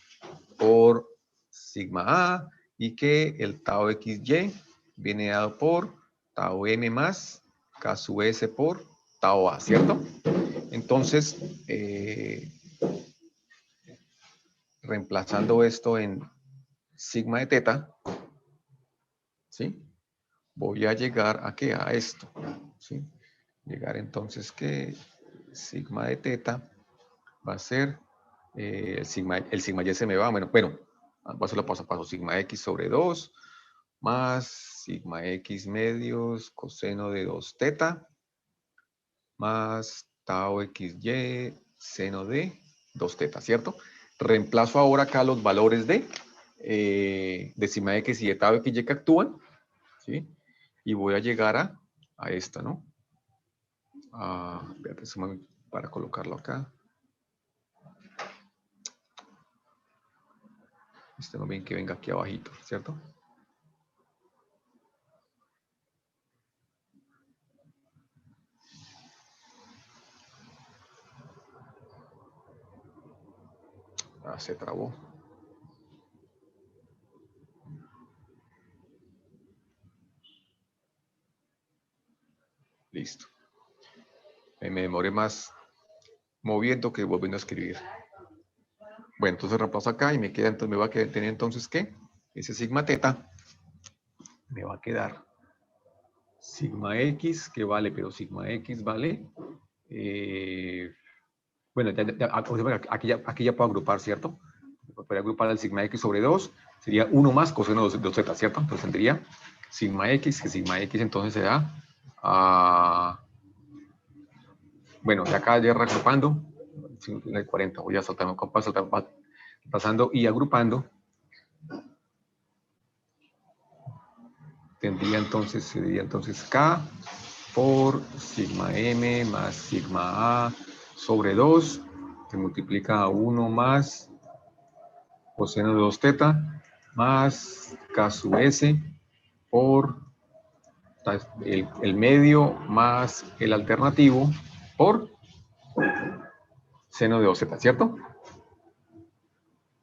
por sigma A y que el tau XY viene dado por tau M más K sub S por tau A, ¿cierto? Entonces, reemplazando esto en sigma de teta, ¿sí? Voy a llegar a ¿qué? A esto, ¿sí? Llegar entonces que sigma de teta va a ser el sigma Y se me va, bueno, voy a hacerlo paso a paso, sigma X sobre 2 más sigma X medios coseno de 2 teta más tau XY seno de 2 teta, ¿cierto? Reemplazo ahora acá los valores de sigma X y de tau XY que actúan, ¿sí? Y voy a llegar a esta, ¿no? Espérate, para colocarlo acá. No bien que venga aquí abajito, ¿cierto? Se trabó. Listo. Me demoré más moviendo que volviendo a escribir. Bueno, entonces reemplazo acá y me queda, entonces me va a tener entonces ¿qué? Ese sigma teta me va a quedar sigma X, que vale, pero sigma X vale. Bueno, aquí ya puedo agrupar, ¿cierto? Podría agrupar el sigma X sobre 2, sería 1 más coseno de 2 teta, ¿cierto? Entonces tendría sigma X, que sigma X entonces se da bueno, de acá ya reagrupando, 40, voy a saltar, pasando y agrupando, sería entonces K por sigma M más sigma A sobre 2, que multiplica a 1 más coseno de 2 teta, más K sub S por el medio más el alternativo por seno de 2 teta, ¿cierto?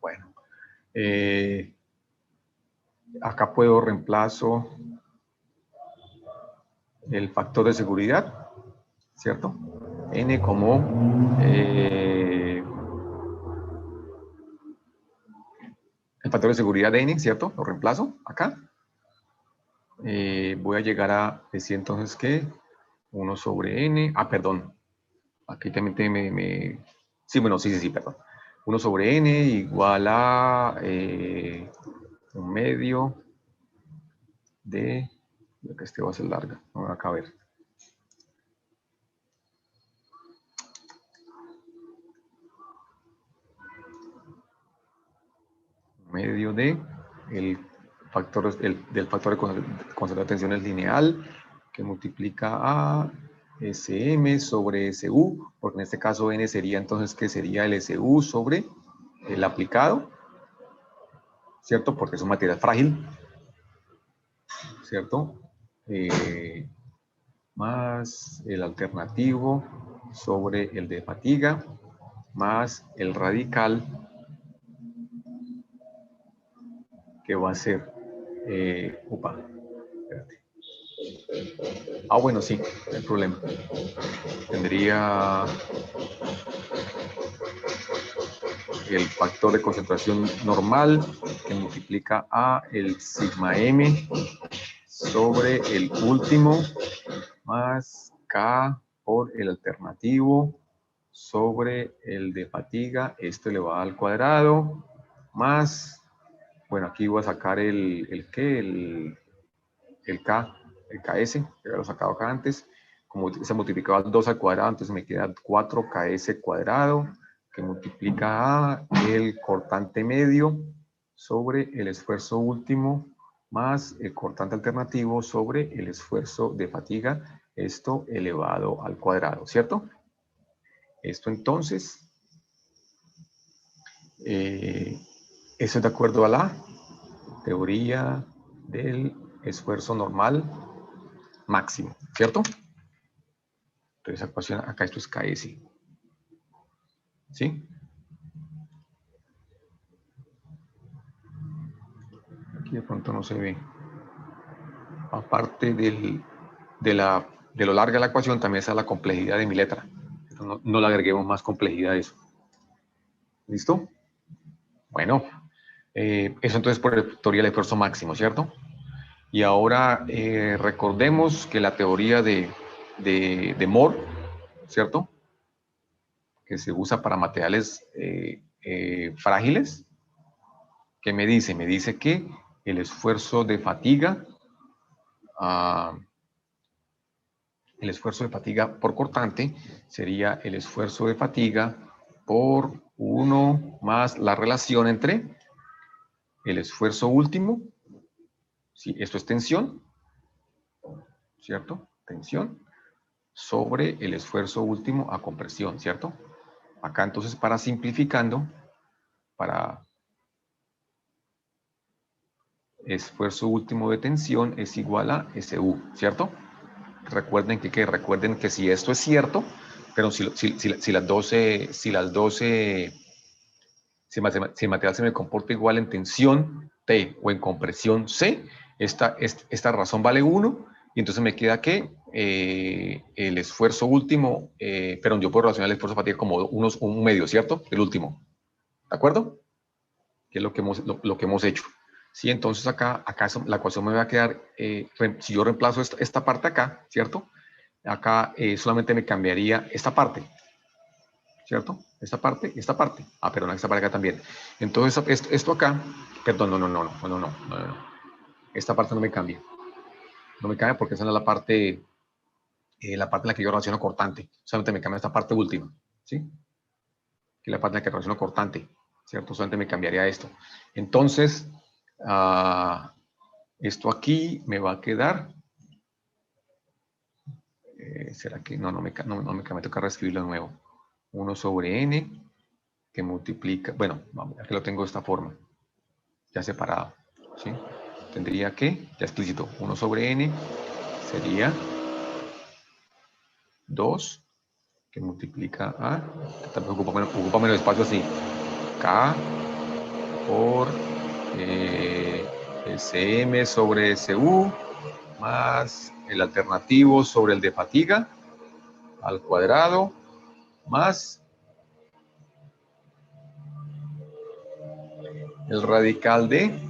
Bueno, acá puedo reemplazo el factor de seguridad, ¿cierto? N como el factor de seguridad de N, ¿cierto? Lo reemplazo acá. Voy a llegar a decir entonces que 1 sobre N, perdón, aquí también sí, bueno, sí, perdón. 1 sobre N igual a un medio de, que este va a ser larga, no va a caber. Medio de el del factor de concentración de tensión es lineal, que multiplica a SM sobre SU, porque en este caso N sería entonces, ¿qué sería el SU sobre el aplicado? ¿Cierto? Porque es un material frágil, ¿cierto? Más el alternativo sobre el de fatiga, más el radical, que va a ser, espérate. Bueno, sí, no hay problema. Tendría el factor de concentración normal, que multiplica a el sigma m sobre el último, más K por el alternativo sobre el de fatiga, esto elevado al cuadrado, más, bueno, aquí voy a sacar el K, el KS, que ya lo he sacado acá antes, como se multiplicaba 2 al cuadrado, entonces me queda 4KS cuadrado, que multiplica a el cortante medio sobre el esfuerzo último, más el cortante alternativo sobre el esfuerzo de fatiga, esto elevado al cuadrado, ¿cierto? Esto entonces, eso es de acuerdo a la teoría del esfuerzo normal máximo, ¿cierto? Entonces acá esto es KS, ¿sí? Aquí de pronto no se ve. Aparte de lo larga de la ecuación, también está la complejidad de mi letra. No le agreguemos más complejidad a eso. ¿Listo? Bueno, eso entonces por la teoría del esfuerzo máximo, ¿cierto? Y ahora recordemos que la teoría de Moore, ¿cierto? Que se usa para materiales frágiles. ¿Qué me dice? Me dice que el esfuerzo de fatiga, por cortante sería el esfuerzo de fatiga por 1 más la relación entre el esfuerzo último, si esto es tensión, ¿cierto? Tensión, sobre el esfuerzo último a compresión, ¿cierto? Acá entonces, para simplificando, para esfuerzo último de tensión es igual a SU, ¿cierto? Recuerden que si esto es cierto, pero si el material se me comporta igual en tensión T o en compresión C, esta razón vale 1, y entonces me queda que el esfuerzo último, pero yo puedo relacionar el esfuerzo de fatiga como un medio, ¿cierto? El último, ¿de acuerdo? Que es lo que hemos hecho. Sí, entonces acá la ecuación me va a quedar, si yo reemplazo esta parte acá, ¿cierto? Acá solamente me cambiaría esta parte, ¿cierto? Esta parte. Pero esta parte acá también. Entonces esto acá, perdón, no. Esta parte no me cambia. No me cambia porque esa no es la parte en la que yo relaciono cortante. Solamente me cambia esta parte última, ¿sí? Que es la parte en la que relaciono cortante, ¿cierto? Solamente me cambiaría esto. Entonces, esto aquí me va a quedar. ¿Será que no me cambia? Toca reescribirlo de nuevo. 1 sobre n que multiplica, bueno, vamos, aquí lo tengo de esta forma, ya separado, ¿sí? Tendría que, ya explícito, 1 sobre n sería 2 que multiplica a, también ocupa menos espacio así, K por SM sobre SU más el alternativo sobre el de fatiga al cuadrado más el radical de,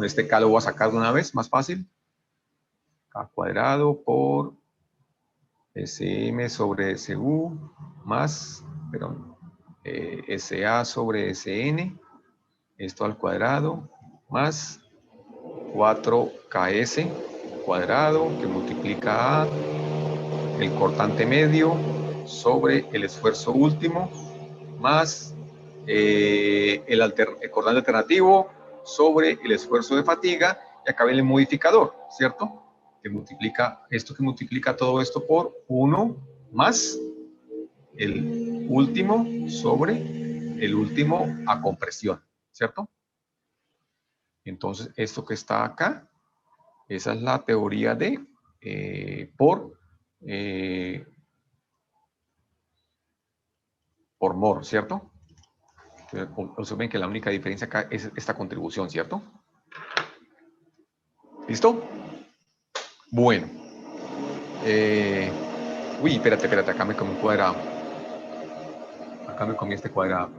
este K lo voy a sacar de una vez, más fácil, K cuadrado por SM sobre SU más, SA sobre SN, esto al cuadrado, más 4KS cuadrado, que multiplica a el cortante medio sobre el esfuerzo último, más el cortante alternativo sobre el esfuerzo de fatiga, y acá viene el modificador, ¿cierto? Que multiplica esto, que multiplica todo esto por 1 más el último sobre el último a compresión, ¿cierto? Entonces, esto que está acá, esa es la teoría de por mol, ¿cierto? Observen que la única diferencia acá es esta contribución, ¿cierto? ¿Listo? Bueno. Uy, espérate, acá me comí un cuadrado. Acá me comí este cuadrado.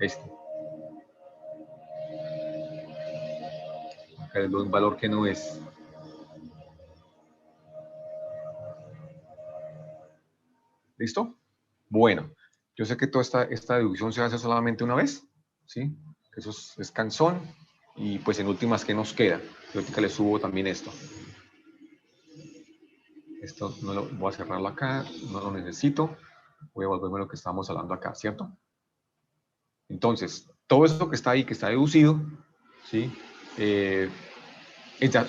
Este. Acá le doy un valor que no es. ¿Listo? Bueno, yo sé que toda esta deducción se hace solamente una vez, ¿sí? Eso es cansón. Y pues en últimas, ¿qué nos queda? Yo ahorita le subo también esto. Esto no lo voy a cerrarlo acá, no lo necesito. Voy a volverme a lo que estábamos hablando acá, ¿cierto? Entonces, todo esto que está ahí, que está deducido, ¿sí? Ya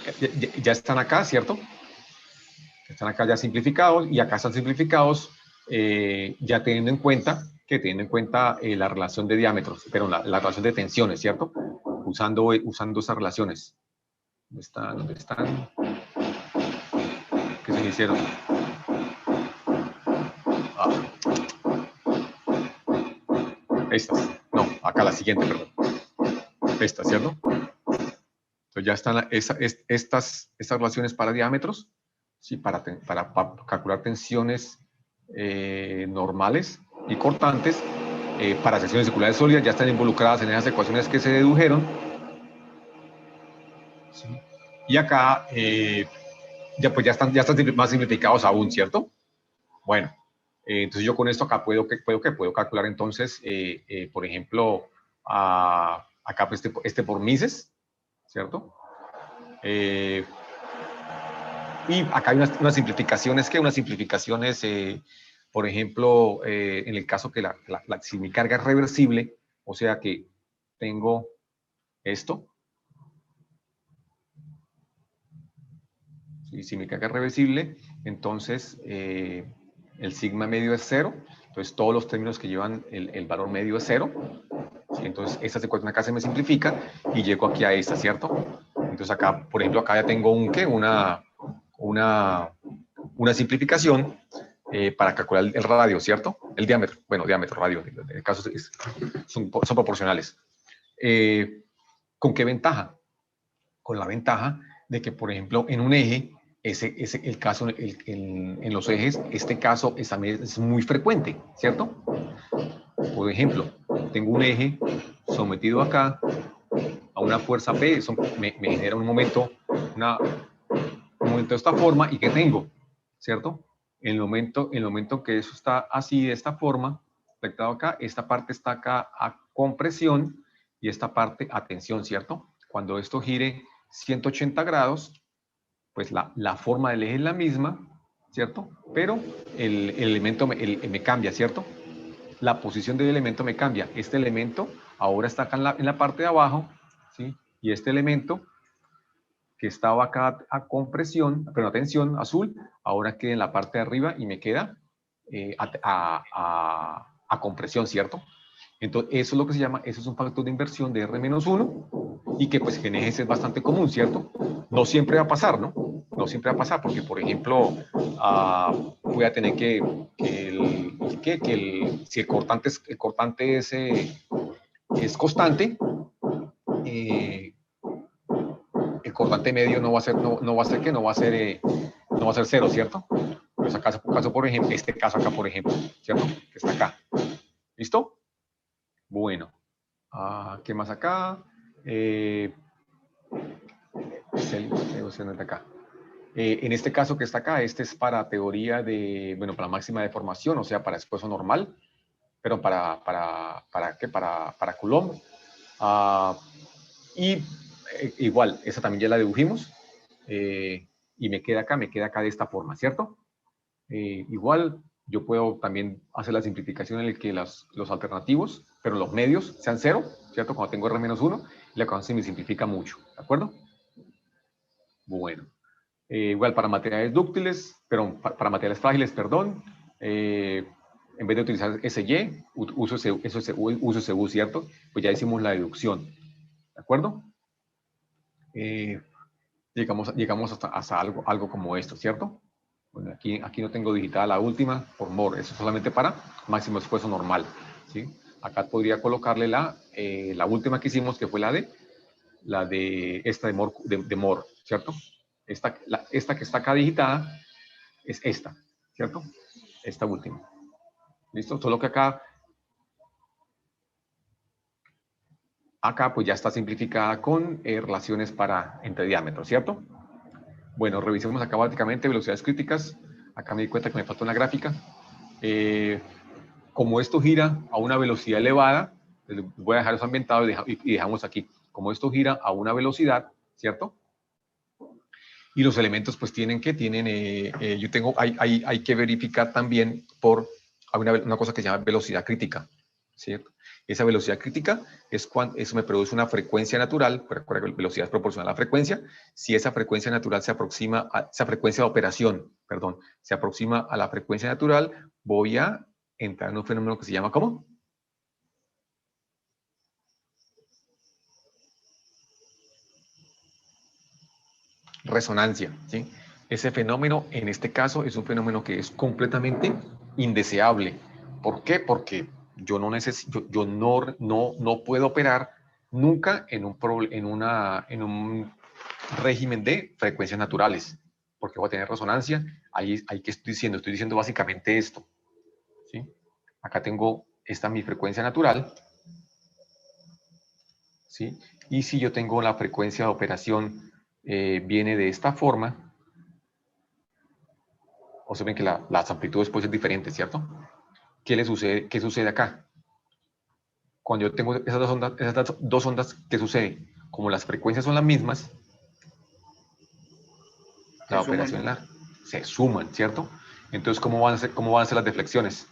están acá, ¿cierto? Están acá ya simplificados y acá están simplificados ya teniendo en cuenta la relación de diámetros, pero la relación de tensiones, ¿cierto? Usando esas relaciones. ¿Dónde están? ¿Dónde están? ¿Qué se me hicieron? Estas. No, acá la siguiente, perdón. Esta, ¿cierto? Entonces ya están estas relaciones para diámetros, ¿sí? Para calcular tensiones normales y cortantes para secciones circulares sólidas, ya están involucradas en esas ecuaciones que se dedujeron. ¿Sí? Y acá ya están más simplificados aún, ¿cierto? Bueno, entonces yo con esto acá puedo calcular entonces, por ejemplo, acá pues este por Mises, ¿cierto? Y acá hay unas simplificaciones, por ejemplo, en el caso que si mi carga es reversible, o sea que tengo esto, y si mi carga es reversible, entonces el sigma medio es 0, entonces todos los términos que llevan el valor medio es 0, ¿sí? Entonces esta ecuación acá se me simplifica y llego aquí a esta, ¿cierto? Entonces acá, por ejemplo, acá ya tengo una simplificación para calcular el radio, ¿cierto? El diámetro, bueno, diámetro, radio, en el caso son proporcionales. ¿Con qué ventaja? Con la ventaja de que, por ejemplo, en un eje, el caso en los ejes, este caso es muy frecuente, ¿cierto? Por ejemplo, tengo un eje sometido acá a una fuerza P, eso me genera un momento de esta forma, y ¿qué tengo? ¿Cierto? En el momento que eso está así, de esta forma, conectado acá, esta parte está acá a compresión y esta parte a tensión, ¿cierto? Cuando esto gire 180 grados, pues la forma del eje es la misma, ¿cierto? Pero el elemento me cambia, ¿cierto? La posición del elemento me cambia. Este elemento ahora está acá en la parte de abajo, ¿sí? Y este elemento que estaba acá a compresión, pero a tensión, azul, ahora queda en la parte de arriba y me queda a compresión, ¿cierto? Entonces, eso es lo que se llama, eso es un factor de inversión de R-1 y que pues en ejes es bastante común, ¿cierto? No siempre va a pasar, ¿no? No siempre va a pasar porque, por ejemplo, voy a tener si el cortante es constante, el cortante medio no va a ser cero, ¿cierto? Pues acá, por ejemplo, este caso acá, por ejemplo, ¿cierto? Que está acá. ¿Listo? Bueno. ¿Qué más acá? Acá. En este caso que está acá, este es para teoría para máxima deformación, o sea, para esfuerzo normal, pero ¿para qué? Para Coulomb. Y igual, esa también ya la dedujimos. Y me queda acá de esta forma, ¿cierto? Igual, yo puedo también hacer la simplificación en el que los alternativos, pero los medios sean 0, ¿cierto? Cuando tengo R-1, la ecuación se me simplifica mucho, ¿de acuerdo? Bueno, igual para materiales dúctiles, pero para materiales frágiles, perdón, en vez de utilizar SY, uso SU, ¿cierto? Pues ya hicimos la deducción, ¿de acuerdo? Llegamos hasta algo como esto, ¿cierto? Bueno, aquí no tengo digitada la última por MOR, eso es solamente para máximo esfuerzo normal, ¿sí? Acá podría colocarle la última que hicimos, que fue la de esta de MOR, ¿cierto? Esta que está acá digitada es esta, ¿cierto? Esta última. ¿Listo? Solo que acá pues ya está simplificada con relaciones entre diámetros, ¿cierto? Bueno, revisemos acá básicamente velocidades críticas. Acá me di cuenta que me faltó una gráfica. Como esto gira a una velocidad elevada, voy a dejar eso ambientado y dejamos aquí. Como esto gira a una velocidad, ¿cierto? Y los elementos pues hay que verificar también hay una cosa que se llama velocidad crítica, ¿cierto? Esa velocidad crítica es cuando eso me produce una frecuencia natural, recuerda que velocidad es proporcional a la frecuencia. Si esa frecuencia natural esa frecuencia de operación, perdón, se aproxima a la frecuencia natural, voy a entrar en un fenómeno que se llama, ¿cómo? Resonancia, ¿sí? Ese fenómeno, en este caso, es un fenómeno que es completamente indeseable. ¿Por qué? Porque yo no puedo operar nunca en un régimen de frecuencias naturales, porque voy a tener resonancia. Ahí que estoy diciendo básicamente esto, ¿sí? Acá tengo esta mi frecuencia natural, ¿sí? Y si yo tengo la frecuencia de operación viene de esta forma, observen que las amplitudes pueden ser diferentes, ¿cierto? ¿Qué sucede acá? Cuando yo tengo esas dos ondas, ¿qué sucede? Como las frecuencias son las mismas, la operación se suman, ¿cierto? Entonces, ¿cómo van a ser las deflexiones?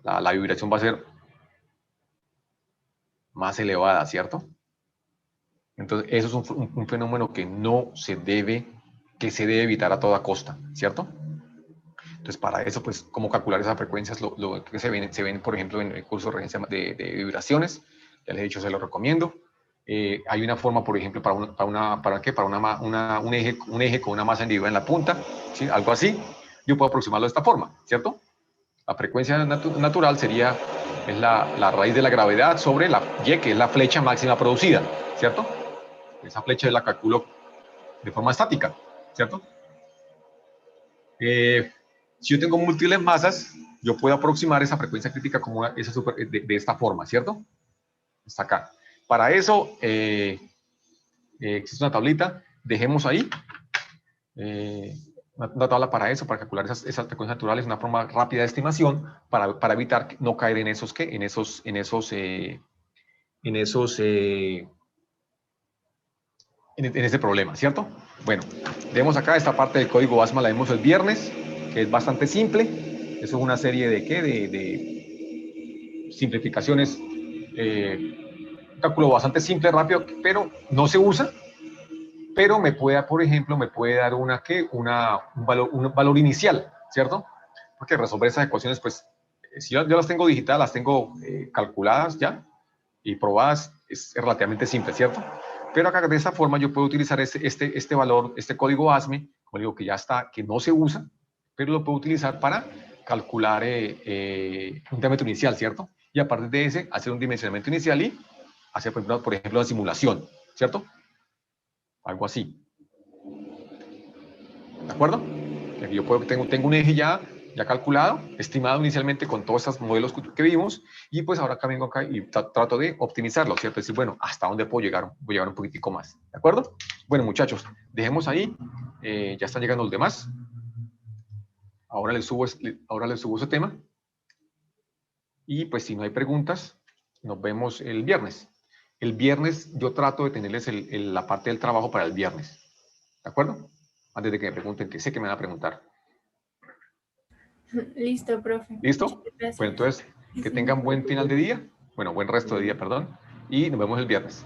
La vibración va a ser más elevada, ¿cierto? Entonces, eso es un fenómeno que se debe evitar a toda costa, ¿cierto? Entonces, para eso, pues, cómo calcular esas frecuencias, lo que se ven, por ejemplo, en el curso de regencia de vibraciones, ya les he dicho, se lo recomiendo. Hay una forma, por ejemplo, para un eje con una masa individual en la punta, ¿sí? Algo así. Yo puedo aproximarlo de esta forma, ¿cierto? La frecuencia natural sería la raíz de la gravedad sobre la Y, que es la flecha máxima producida, ¿cierto? Esa flecha la calculo de forma estática, ¿cierto? Si yo tengo múltiples masas, yo puedo aproximar esa frecuencia crítica como de esta forma, ¿cierto? Está acá. Para eso existe una tablita, dejemos ahí una tabla para eso, para calcular esas frecuencias naturales, una forma rápida de estimación para evitar no caer en ese problema, ¿cierto? Bueno, vemos acá esta parte del código ASMA, la vimos el viernes, que es bastante simple. Eso es una serie de simplificaciones, un cálculo bastante simple, rápido, pero no se usa, pero por ejemplo, me puede dar un valor inicial, ¿cierto? Porque resolver esas ecuaciones, pues, si yo las tengo digitadas, las tengo calculadas ya y probadas, es relativamente simple, ¿cierto? Pero acá de esta forma yo puedo utilizar este valor, este código ASME, como digo, que ya está, que no se usa, pero lo puedo utilizar para calcular un diámetro inicial, ¿cierto? Y a partir de ese, hacer un dimensionamiento inicial y hacer, por ejemplo, la simulación, ¿cierto? Algo así. ¿De acuerdo? Yo tengo un eje ya calculado, estimado inicialmente con todos estos modelos que vimos, y pues ahora acá vengo acá y trato de optimizarlo, ¿cierto? Es decir, bueno, ¿hasta dónde puedo llegar? Voy a llegar un poquitico más, ¿de acuerdo? Bueno, muchachos, dejemos ahí, ya están llegando los demás. Ahora les subo ese tema, y pues si no hay preguntas, nos vemos el viernes. El viernes yo trato de tenerles la parte del trabajo para el viernes, ¿de acuerdo? Antes de que me pregunten, que sé que me van a preguntar. Listo, profe. ¿Listo? Muchas gracias. Bueno, entonces, que tengan buen final de día. Bueno, buen resto de día, perdón. y nos vemos el viernes.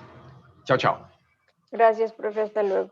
Chao, chao. Gracias, profe. Hasta luego.